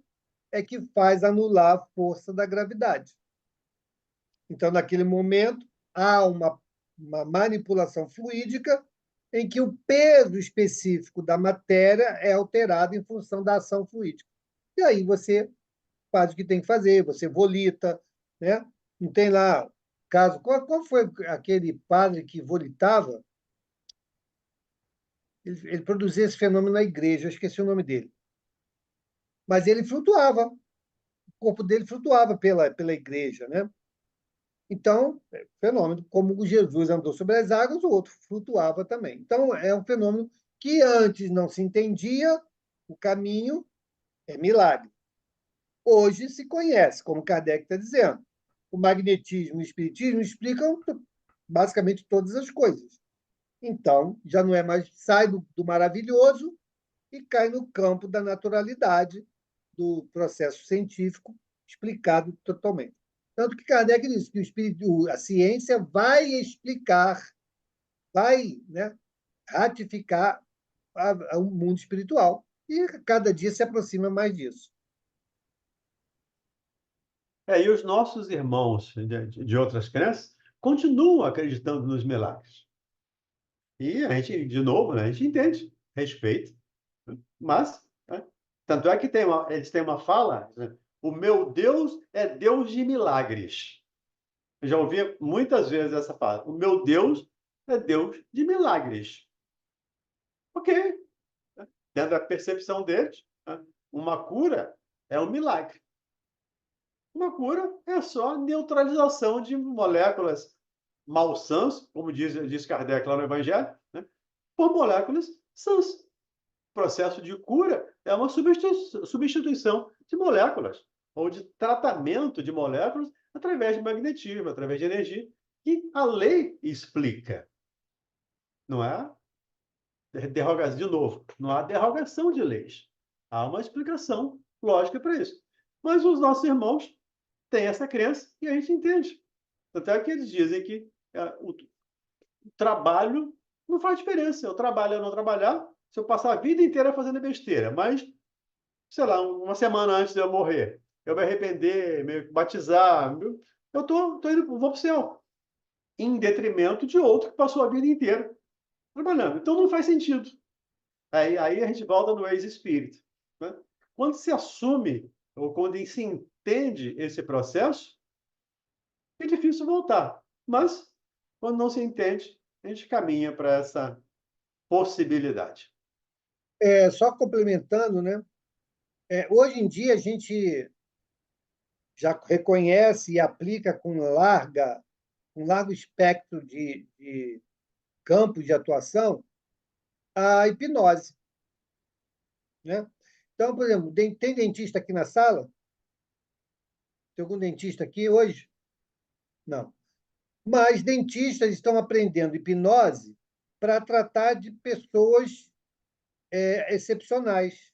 é que faz anular a força da gravidade. Então, naquele momento, há uma manipulação fluídica em que o peso específico da matéria é alterado em função da ação fluídica. E aí você faz o que tem que fazer, você volita, né? Não tem lá caso. Qual foi aquele padre que volitava? Ele produzia esse fenômeno na igreja, eu esqueci o nome dele. Mas ele flutuava, o corpo dele flutuava pela igreja, né? Então, fenômeno, como o Jesus andou sobre as águas, o outro flutuava também. Então, é um fenômeno que antes não se entendia o caminho, é milagre. Hoje se conhece, como Kardec está dizendo. O magnetismo e o espiritismo explicam basicamente todas as coisas. Então, já não é mais, sai do maravilhoso e cai no campo da naturalidade do processo científico explicado totalmente. Tanto que Kardec disse que a ciência vai explicar, vai, né, ratificar o mundo espiritual. E cada dia se aproxima mais disso. e os nossos irmãos de outras crenças continuam acreditando nos milagres. E a gente, de novo, né, a gente entende, respeita, mas, né, tanto é que eles têm uma fala, né, o meu Deus é Deus de milagres. Eu já ouvi muitas vezes essa fala, o meu Deus é Deus de milagres. Ok, né, dentro da percepção deles, né, uma cura é um milagre. Uma cura é só neutralização de moléculas malsãs, como diz Kardec lá no Evangelho, né, por moléculas sãs. O processo de cura é uma substituição de moléculas, ou de tratamento de moléculas através de magnetismo, através de energia, que a lei explica. Não é derrogação, de novo, não há derrogação de leis. Há uma explicação lógica para isso. Mas os nossos irmãos têm essa crença e a gente entende. Até que eles dizem que o trabalho não faz diferença. Eu trabalho ou não trabalhar, se eu passar a vida inteira fazendo besteira, mas, sei lá, uma semana antes de eu morrer, eu me arrepender, me batizar, eu tô indo, vou para o céu, em detrimento de outro que passou a vida inteira trabalhando. Então não faz sentido. Aí a gente volta no ex-espírito, né? Quando se assume, ou quando se entende esse processo, é difícil voltar. Mas, quando não se entende, a gente caminha para essa possibilidade. Só complementando, né? Hoje em dia a gente já reconhece e aplica um largo espectro de campos de atuação a hipnose, né? Então, por exemplo, tem dentista aqui na sala? Tem algum dentista aqui hoje? Não. Mas dentistas estão aprendendo hipnose para tratar de pessoas excepcionais.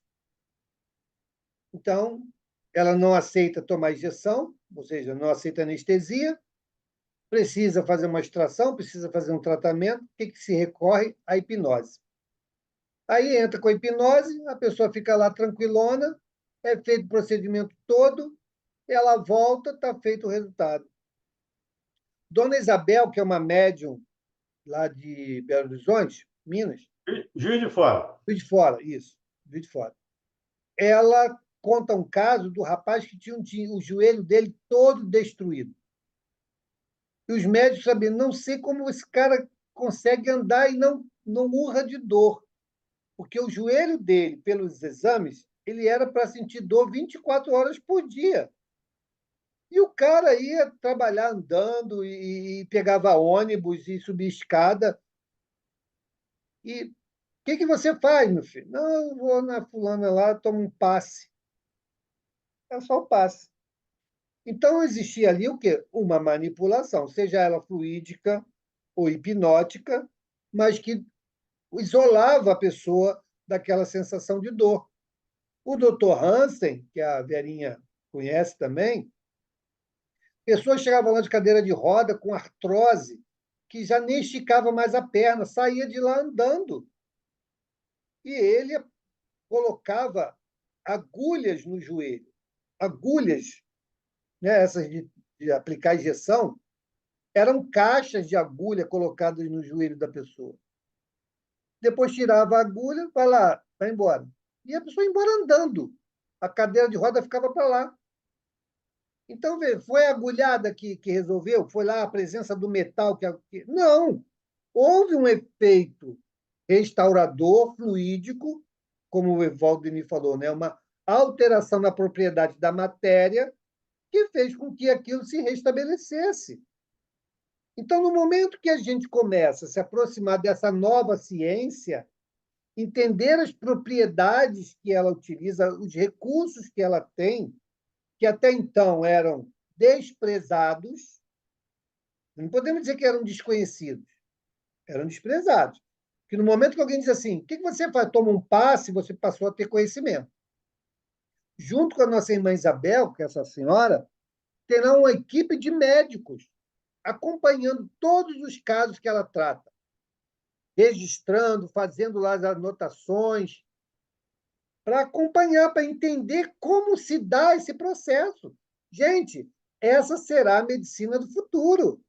Então, ela não aceita tomar injeção, ou seja, não aceita anestesia, precisa fazer uma extração, precisa fazer um tratamento, o que se recorre? À hipnose. Aí entra com a hipnose, a pessoa fica lá tranquilona, é feito o procedimento todo, ela volta, está feito o resultado. Dona Isabel, que é uma médium lá de Belo Horizonte, Minas, Juiz de Fora. Juiz de Fora, isso, Juiz de Fora. Ela conta um caso do rapaz que tinha o joelho dele todo destruído. E os médicos sabiam, não sei como esse cara consegue andar e não urra de dor, porque o joelho dele, pelos exames, ele era para sentir dor 24 horas por dia. E o cara ia trabalhar andando e pegava ônibus e subia escada. E o que você faz, meu filho? Não, eu vou na fulana lá, tomo um passe. É só o passe. Então, existia ali o quê? Uma manipulação, seja ela fluídica ou hipnótica, mas que isolava a pessoa daquela sensação de dor. O doutor Hansen, que a Verinha conhece também, pessoas chegavam lá de cadeira de roda com artrose, que já nem esticava mais a perna, saía de lá andando. E ele colocava agulhas no joelho, agulhas, né, essas de aplicar injeção, eram caixas de agulha colocadas no joelho da pessoa. Depois tirava a agulha, vai lá, vai embora. E a pessoa ia embora andando. A cadeira de roda ficava para lá. Então, foi a agulhada que resolveu? Foi lá a presença do metal que. Não! Houve um efeito restaurador, fluídico, como o Evaldo Denis falou, né? Uma alteração na propriedade da matéria que fez com que aquilo se restabelecesse. Então, no momento que a gente começa a se aproximar dessa nova ciência, entender as propriedades que ela utiliza, os recursos que ela tem, que até então eram desprezados, não podemos dizer que eram desconhecidos, eram desprezados. Porque no momento que alguém diz assim, o que você faz? Toma um passe, você passou a ter conhecimento. Junto com a nossa irmã Isabel, que é essa senhora, terá uma equipe de médicos acompanhando todos os casos que ela trata, registrando, fazendo lá as anotações, para acompanhar, para entender como se dá esse processo. Gente, essa será a medicina do futuro.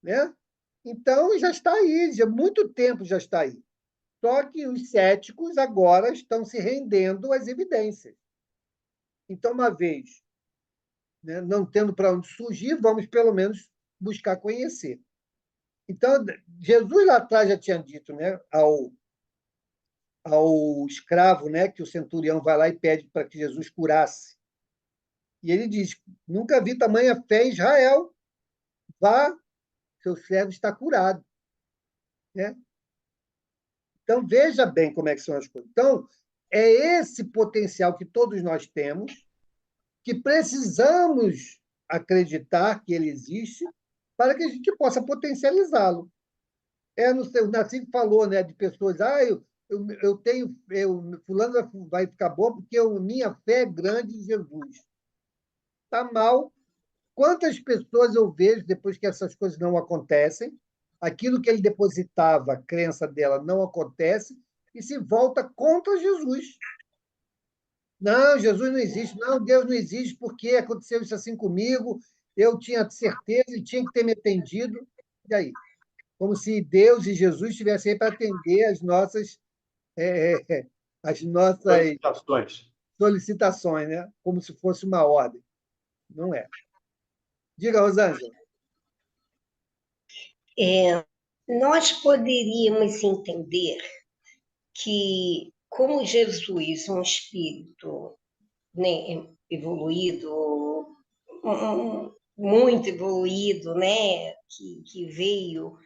Né? Então, já está aí, já há muito tempo já está aí. Só que os céticos agora estão se rendendo às evidências. Então, uma vez, né, não tendo para onde surgir, vamos pelo menos buscar conhecer. Então, Jesus lá atrás já tinha dito, né, ao escravo, né, que o centurião vai lá e pede para que Jesus curasse. E ele diz: nunca vi tamanha fé em Israel. Vá, seu servo está curado. Né? Então, veja bem como é que são as coisas. Então, é esse potencial que todos nós temos, que precisamos acreditar que ele existe, para que a gente possa potencializá-lo. O Nassif falou, né, de pessoas, eu tenho, fulano vai ficar bom porque minha fé é grande em Jesus. Está mal. Quantas pessoas eu vejo depois que essas coisas não acontecem, aquilo que ele depositava, a crença dela, não acontece, e se volta contra Jesus. Não, Jesus não existe. Não, Deus não existe porque aconteceu isso assim comigo, eu tinha certeza e tinha que ter me atendido. E aí? Como se Deus e Jesus estivessem aí para atender as nossas solicitações, né? Como se fosse uma ordem. Não é. Diga, Rosângela. Nós poderíamos entender que, como Jesus é um espírito, né, evoluído, muito evoluído, né, que veio,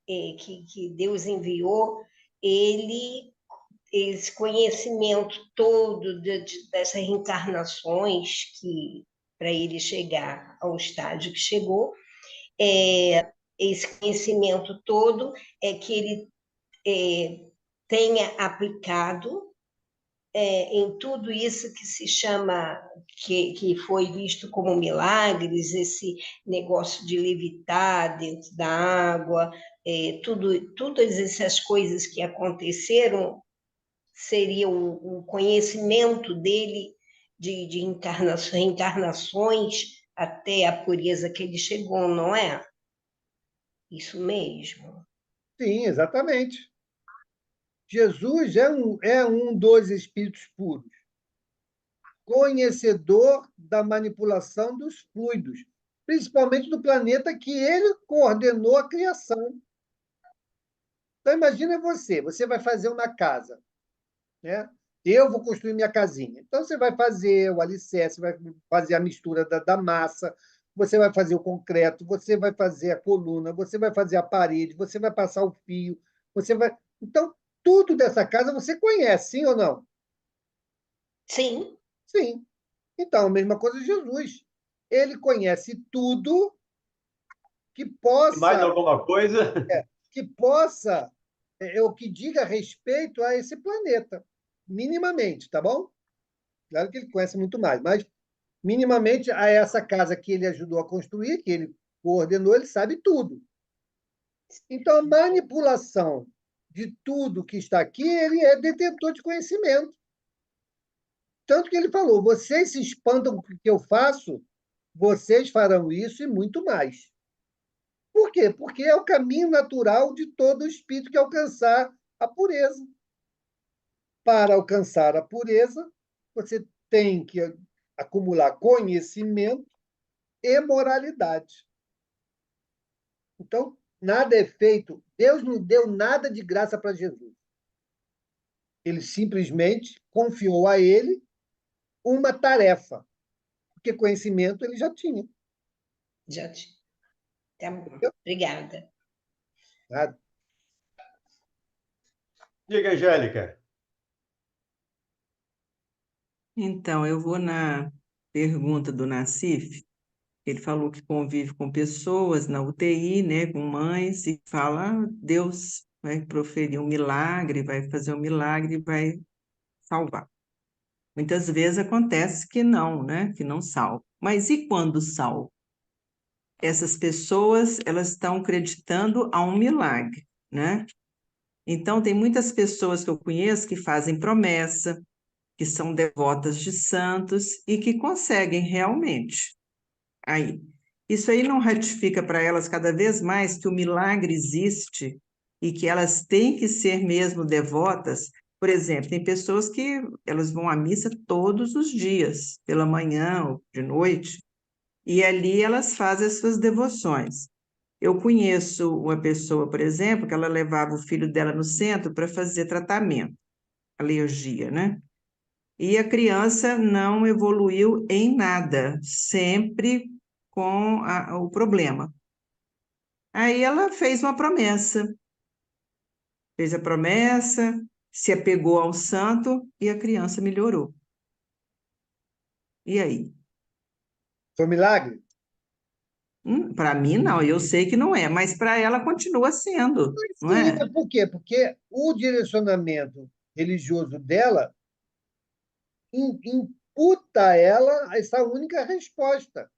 que Deus enviou, esse conhecimento todo dessas reencarnações, que para ele chegar ao estágio que chegou, esse conhecimento todo é que ele tenha aplicado em tudo isso que se chama, que foi visto como milagres, esse negócio de levitar dentro da água, todas essas coisas que aconteceram seria o conhecimento dele de reencarnações até a pureza que ele chegou, não é? Isso mesmo. Sim, exatamente. Jesus é um dos espíritos puros, conhecedor da manipulação dos fluidos, principalmente do planeta que ele coordenou a criação. Então, imagina você vai fazer uma casa, né? Eu vou construir minha casinha. Então, você vai fazer o alicerce, vai fazer a mistura da massa, você vai fazer o concreto, você vai fazer a coluna, você vai fazer a parede, você vai passar o fio, você vai. Então, tudo dessa casa você conhece, sim ou não? Sim, Sim. Então, a mesma coisa de Jesus. Ele conhece tudo que E mais possa, alguma coisa? que possa, o que diga respeito a esse planeta, minimamente, tá bom? Claro que ele conhece muito mais, mas minimamente a essa casa que ele ajudou a construir, que ele coordenou, ele sabe tudo. Então, a manipulação de tudo que está aqui, ele é detentor de conhecimento. Tanto que ele falou: vocês se espantam com o que eu faço, vocês farão isso e muito mais. Por quê? Porque é o caminho natural de todo espírito que alcançar a pureza. Para alcançar a pureza, você tem que acumular conhecimento e moralidade. Então, nada é feito. Deus não deu nada de graça para Jesus. Ele simplesmente confiou a ele uma tarefa, porque conhecimento ele já tinha. já te... Tá bom. Obrigada. Tá? Diga, Angélica. Então, eu vou na pergunta do Nassif. Ele falou que convive com pessoas na UTI, né, com mães, e fala: "Ah, Deus vai proferir um milagre, vai fazer um milagre, vai salvar." Muitas vezes acontece que não, né, que não salva. Mas e quando salva? Essas pessoas, elas estão acreditando a um milagre, né? Então, tem muitas pessoas que eu conheço que fazem promessa, que são devotas de santos e que conseguem realmente. Aí, isso aí não ratifica para elas cada vez mais que o milagre existe e que elas têm que ser mesmo devotas. Por exemplo, tem pessoas que elas vão à missa todos os dias, pela manhã ou de noite, e ali elas fazem as suas devoções. Eu conheço uma pessoa, por exemplo, que ela levava o filho dela no centro para fazer tratamento, alergia, né? E a criança não evoluiu em nada, sempre com o problema. Aí ela fez a promessa, se apegou ao santo e a criança melhorou. E aí? Foi um milagre? Para mim, não, eu sei que não é, mas para ela continua sendo, não Sim, é? mas por quê? Porque o direcionamento religioso dela imputa a ela essa única resposta.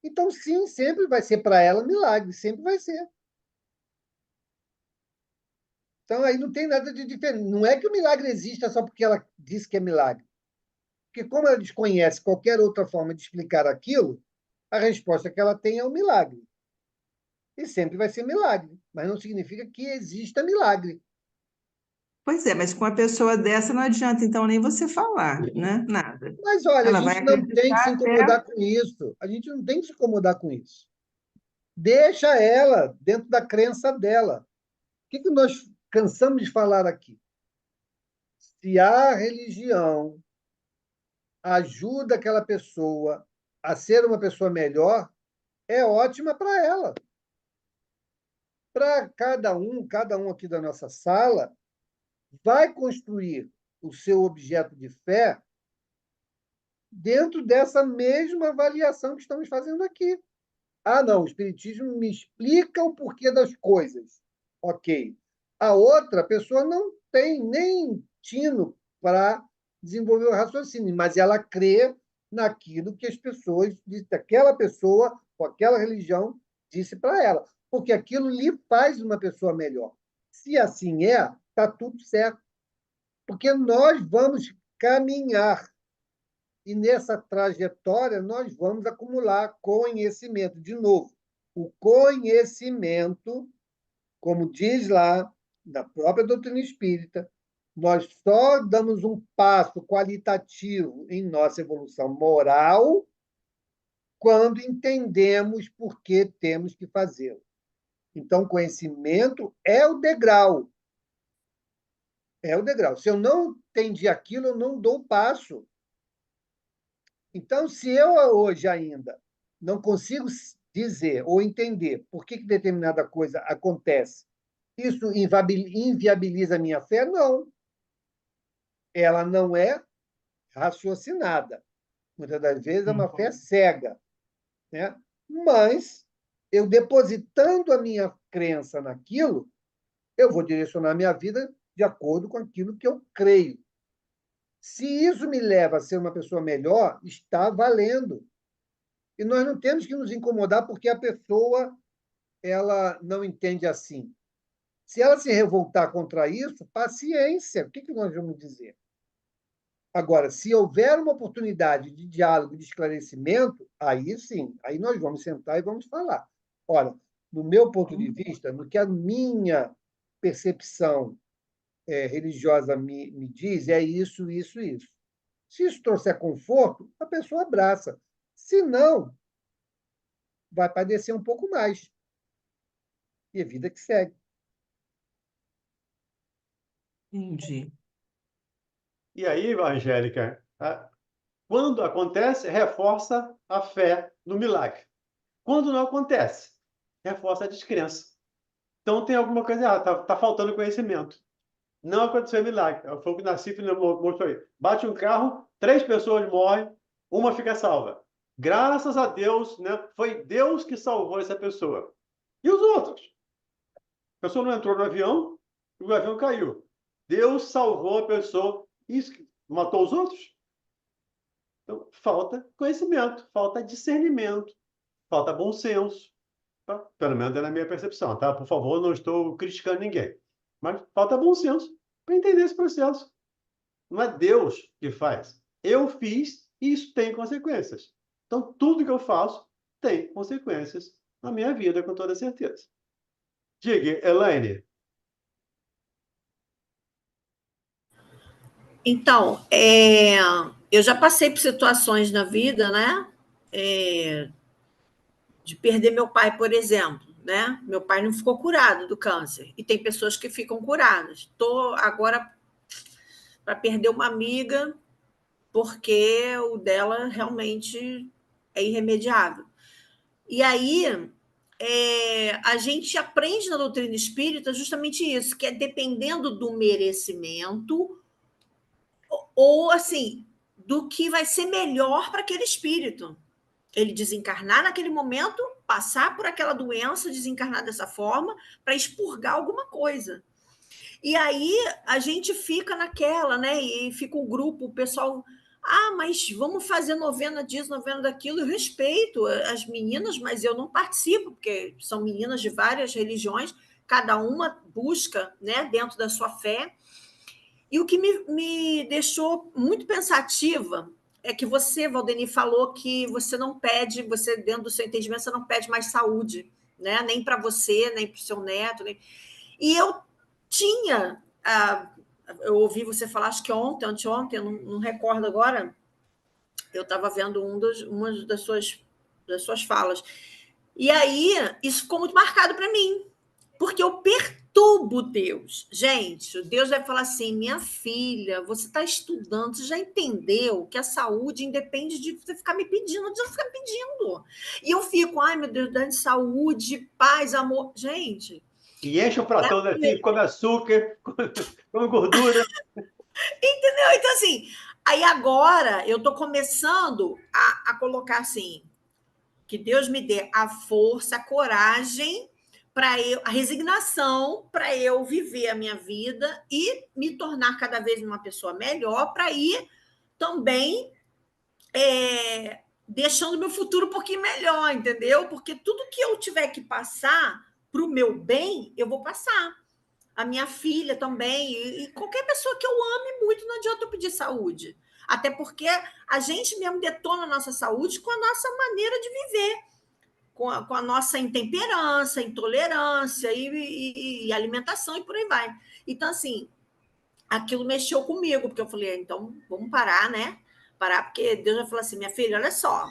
Então, sim, sempre vai ser para ela milagre, sempre vai ser. Então, aí não tem nada de diferente. Não é que o milagre exista só porque ela disse que é milagre. Porque, como ela desconhece qualquer outra forma de explicar aquilo, a resposta que ela tem é o milagre. E sempre vai ser milagre. Mas não significa que exista milagre. Pois é, mas com uma pessoa dessa não adianta então nem você falar, né? Nada. Mas, olha, a Ela vai gente não tem que se acreditar até. incomodar com isso. A gente não tem que se incomodar com isso. Deixa ela dentro da crença dela. O que nós cansamos de falar aqui? Se a religião ajuda aquela pessoa a ser uma pessoa melhor, é ótima para ela. Para cada um aqui da nossa sala vai construir o seu objeto de fé dentro dessa mesma avaliação que estamos fazendo aqui. Ah, não, o Espiritismo me explica o porquê das coisas. Ok. A outra pessoa não tem nem tino para desenvolver o raciocínio, mas ela crê naquilo que as pessoas, aquela pessoa ou aquela religião disse para ela, porque aquilo lhe faz uma pessoa melhor. Se assim é, está tudo certo, porque nós vamos caminhar e nessa trajetória nós vamos acumular conhecimento. De novo, o conhecimento, como diz lá na própria doutrina espírita, nós só damos um passo qualitativo em nossa evolução moral quando entendemos por que temos que fazê-lo. Então, conhecimento é o degrau. É o degrau. Se eu não entendi aquilo, eu não dou o passo. Então, se eu hoje ainda não consigo dizer ou entender por que determinada coisa acontece Isso inviabiliza a minha fé? Não. Ela não é raciocinada. Muitas das vezes é uma fé cega, né? Mas eu depositando a minha crença naquilo, eu vou direcionar a minha vida de acordo com aquilo que eu creio. Se isso me leva a ser uma pessoa melhor, está valendo. E nós não temos que nos incomodar porque a pessoa ela não entende assim. Se ela se revoltar contra isso, paciência. O que nós vamos dizer? Agora, se houver uma oportunidade de diálogo, de esclarecimento, aí sim, aí nós vamos sentar e vamos falar. Olha, no meu ponto de vista, no que a minha percepção religiosa me diz, é isso, isso, isso. Se isso trouxer conforto, a pessoa abraça. Se não, vai padecer um pouco mais. E a vida que segue. Entendi. E aí, Angélica, quando acontece, reforça a fé no milagre. Quando não acontece, reforça a descrença. Então tem alguma coisa errada, tá faltando conhecimento. Não aconteceu milagre. Foi o que o Nassif mostrou aí. Bate um carro, 3 pessoas morrem, uma fica salva. Graças a Deus, né? Foi Deus que salvou essa pessoa. E os outros? A pessoa não entrou no avião, o avião caiu. Deus salvou a pessoa e matou os outros? Então, falta conhecimento, falta discernimento, falta bom senso. Tá? Pelo menos é na minha percepção, tá? Por favor, não estou criticando ninguém. Mas falta bom senso para entender esse processo. Não é Deus que faz. Eu fiz e isso tem consequências. Então, tudo que eu faço tem consequências na minha vida, com toda certeza. Diga, Elaine. Então, eu já passei por situações na vida, né? De perder meu pai, por exemplo, né? Meu pai não ficou curado do câncer. E tem pessoas que ficam curadas. Estou agora para perder uma amiga, porque o dela realmente é irremediável. E aí, a gente aprende na doutrina espírita justamente isso, que é dependendo do merecimento ou, assim, do que vai ser melhor para aquele espírito. Ele desencarnar naquele momento, passar por aquela doença, desencarnar dessa forma, para expurgar alguma coisa. E aí a gente fica naquela, né? E fica o grupo, o pessoal. Mas vamos fazer novena disso, novena daquilo. Eu respeito as meninas, mas eu não participo, porque são meninas de várias religiões, cada uma busca, né, dentro da sua fé. E o que me deixou muito pensativa é que você, Valdeni, falou que você não pede, você, dentro do seu entendimento, você não pede mais saúde, né? Nem para você, nem para o seu neto. Nem... E eu tinha, eu ouvi você falar, acho que ontem, anteontem, eu não recordo agora, eu estava vendo uma das suas falas. E aí, isso ficou muito marcado para mim, porque eu perturbo Deus. Gente, Deus vai falar assim, minha filha, você está estudando, você já entendeu que a saúde independe de você ficar me pedindo, não precisa ficar me pedindo. E eu fico, ai meu Deus, dá de saúde, paz, amor. Gente... E enche o pratão assim, come açúcar, come gordura. Entendeu? Então, assim, aí agora eu estou começando a colocar assim, que Deus me dê a força, a coragem, a resignação para eu viver a minha vida e me tornar cada vez uma pessoa melhor, para ir também deixando meu futuro um pouquinho melhor, entendeu? Porque tudo que eu tiver que passar para o meu bem, eu vou passar. A minha filha também, e qualquer pessoa que eu ame muito, não adianta eu pedir saúde. Até porque a gente mesmo detona a nossa saúde com a nossa maneira de viver, com a nossa intemperança, intolerância e alimentação e por aí vai. Então, assim, aquilo mexeu comigo, porque eu falei, então vamos parar, né? Parar, porque Deus já falou assim, minha filha, olha só,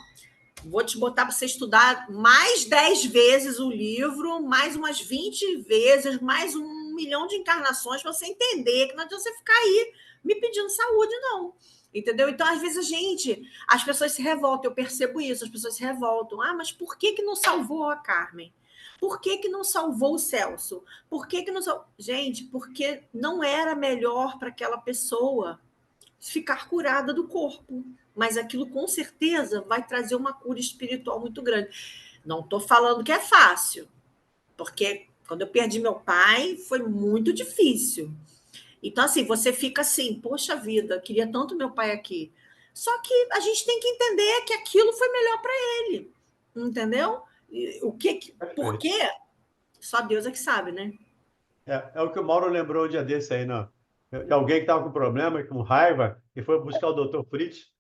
vou te botar para você estudar mais 10 vezes o livro, mais umas 20 vezes, mais 1 milhão de encarnações para você entender que não adianta você ficar aí me pedindo saúde, não. Entendeu? Então, às vezes, as pessoas se revoltam, eu percebo isso, as pessoas se revoltam. Mas por que não salvou a Carmen? Por que que não salvou o Celso? Por que que não salvou? Gente, porque não era melhor para aquela pessoa ficar curada do corpo. Mas aquilo, com certeza, vai trazer uma cura espiritual muito grande. Não estou falando que é fácil, porque quando eu perdi meu pai, foi muito difícil. Então, assim, você fica assim, poxa vida, queria tanto meu pai aqui. Só que a gente tem que entender que aquilo foi melhor para ele, entendeu? Por quê? Só Deus é que sabe, né? É o que o Mauro lembrou um dia desse aí, não? De alguém que estava com problema, com raiva, e foi buscar o Dr. Fritz.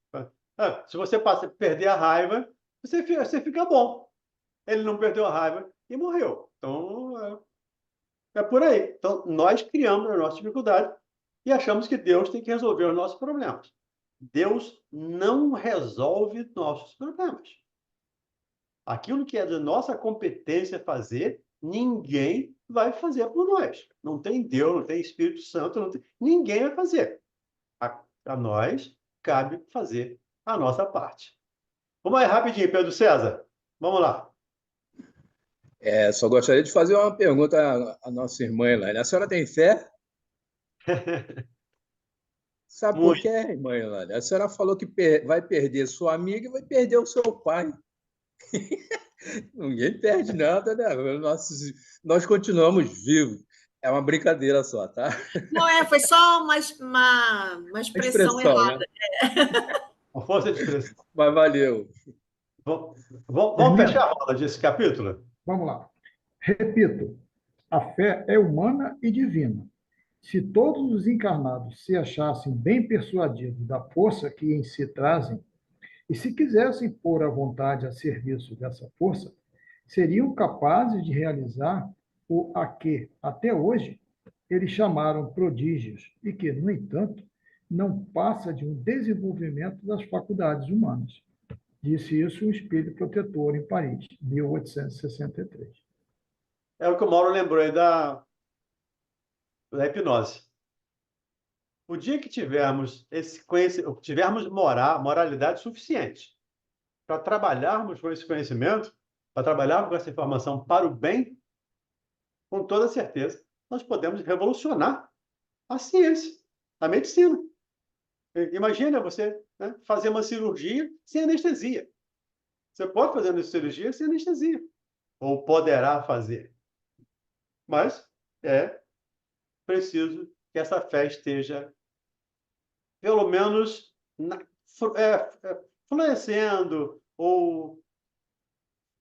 Se você perder a raiva, você fica bom. Ele não perdeu a raiva e morreu. Então, é por aí. Então, nós criamos a nossa dificuldade e achamos que Deus tem que resolver os nossos problemas. Deus não resolve nossos problemas. Aquilo que é de nossa competência fazer, ninguém vai fazer por nós. Não tem Deus, não tem Espírito Santo, ninguém vai fazer. A nós cabe fazer a nossa parte. Vamos aí rapidinho, Pedro César. Vamos lá. Só gostaria de fazer uma pergunta à nossa irmã Elaine. A senhora tem fé? Sabe por Muito. quê, irmã Elaine? A senhora falou que vai perder sua amiga e vai perder o seu pai. Ninguém perde nada, né? Nós continuamos vivos. É uma brincadeira só, tá? Não, foi só uma expressão errada. Né? Uma força de expressão. Mas valeu. Vamos fechar a roda desse capítulo? Vamos lá. Repito, a fé é humana e divina. Se todos os encarnados se achassem bem persuadidos da força que em si trazem, e se quisessem pôr a vontade a serviço dessa força, seriam capazes de realizar o a que, até hoje, eles chamaram prodígios, e que, no entanto, não passa de um desenvolvimento das faculdades humanas. Disse isso um espírito protetor em Paris, 1863. É o que o Mauro lembrou aí da hipnose. O dia que tivermos moralidade suficiente para trabalharmos com esse conhecimento, para trabalharmos com essa informação para o bem, com toda certeza, nós podemos revolucionar a ciência, a medicina. Imagina você, né, fazer uma cirurgia sem anestesia. Você pode fazer uma cirurgia sem anestesia, ou poderá fazer. Mas é preciso que essa fé esteja, pelo menos, florescendo ou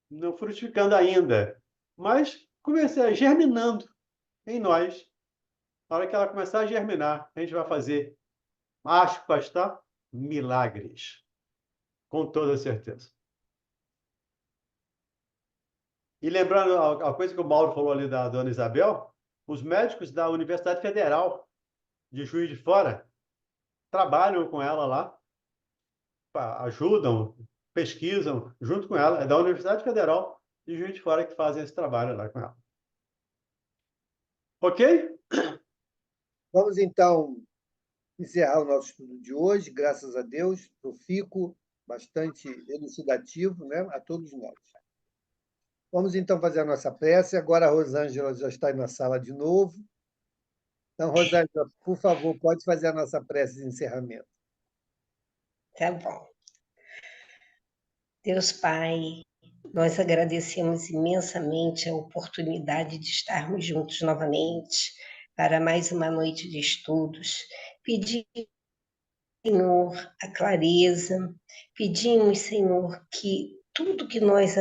não frutificando ainda, mas germinando em nós. Na hora que ela começar a germinar, a gente vai fazer, aspas, tá? Milagres. Com toda certeza. E lembrando a coisa que o Mauro falou ali da Dona Isabel, os médicos da Universidade Federal de Juiz de Fora trabalham com ela lá, ajudam, pesquisam junto com ela. É da Universidade Federal de Juiz de Fora que fazem esse trabalho lá com ela. Ok? Vamos, então, encerrar o nosso estudo de hoje, graças a Deus, profícuo, bastante elucidativo, né, a todos nós. Vamos, então, fazer a nossa prece. Agora a Rosângela já está aí na sala de novo. Então, Rosângela, por favor, pode fazer a nossa prece de encerramento. Tá bom. Deus Pai, nós agradecemos imensamente a oportunidade de estarmos juntos novamente para mais uma noite de estudos. Pedimos, Senhor, a clareza, pedimos, Senhor, que tudo que nós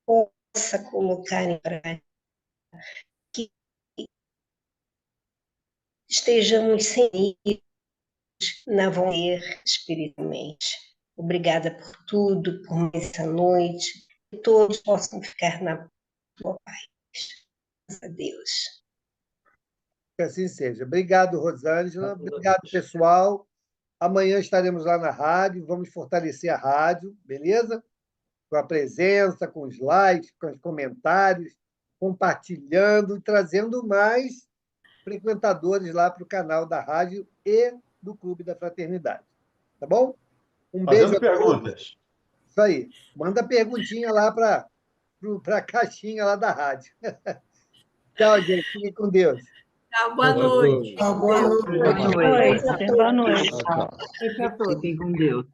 possa colocar em prática, que estejamos sempre na vontade espiritualmente. Obrigada por tudo, por mais essa noite, que todos possam ficar na tua paz. Graças a Deus. Que assim seja. Obrigado, Rosângela. Obrigado, pessoal. Amanhã estaremos lá na rádio, vamos fortalecer a rádio, beleza? Com a presença, com os likes, com os comentários, compartilhando, trazendo mais frequentadores lá para o canal da rádio e do Clube da Fraternidade. Tá bom? Um beijo Fazendo a todos. perguntas. Isso aí. Manda perguntinha lá para a caixinha lá da rádio. Tchau, gente. Fiquem com Deus. Tá, boa Boa noite. noite. Boa noite. Boa noite. Boa noite. Tchau, tchau. Noite a todos. Fiquem com Deus.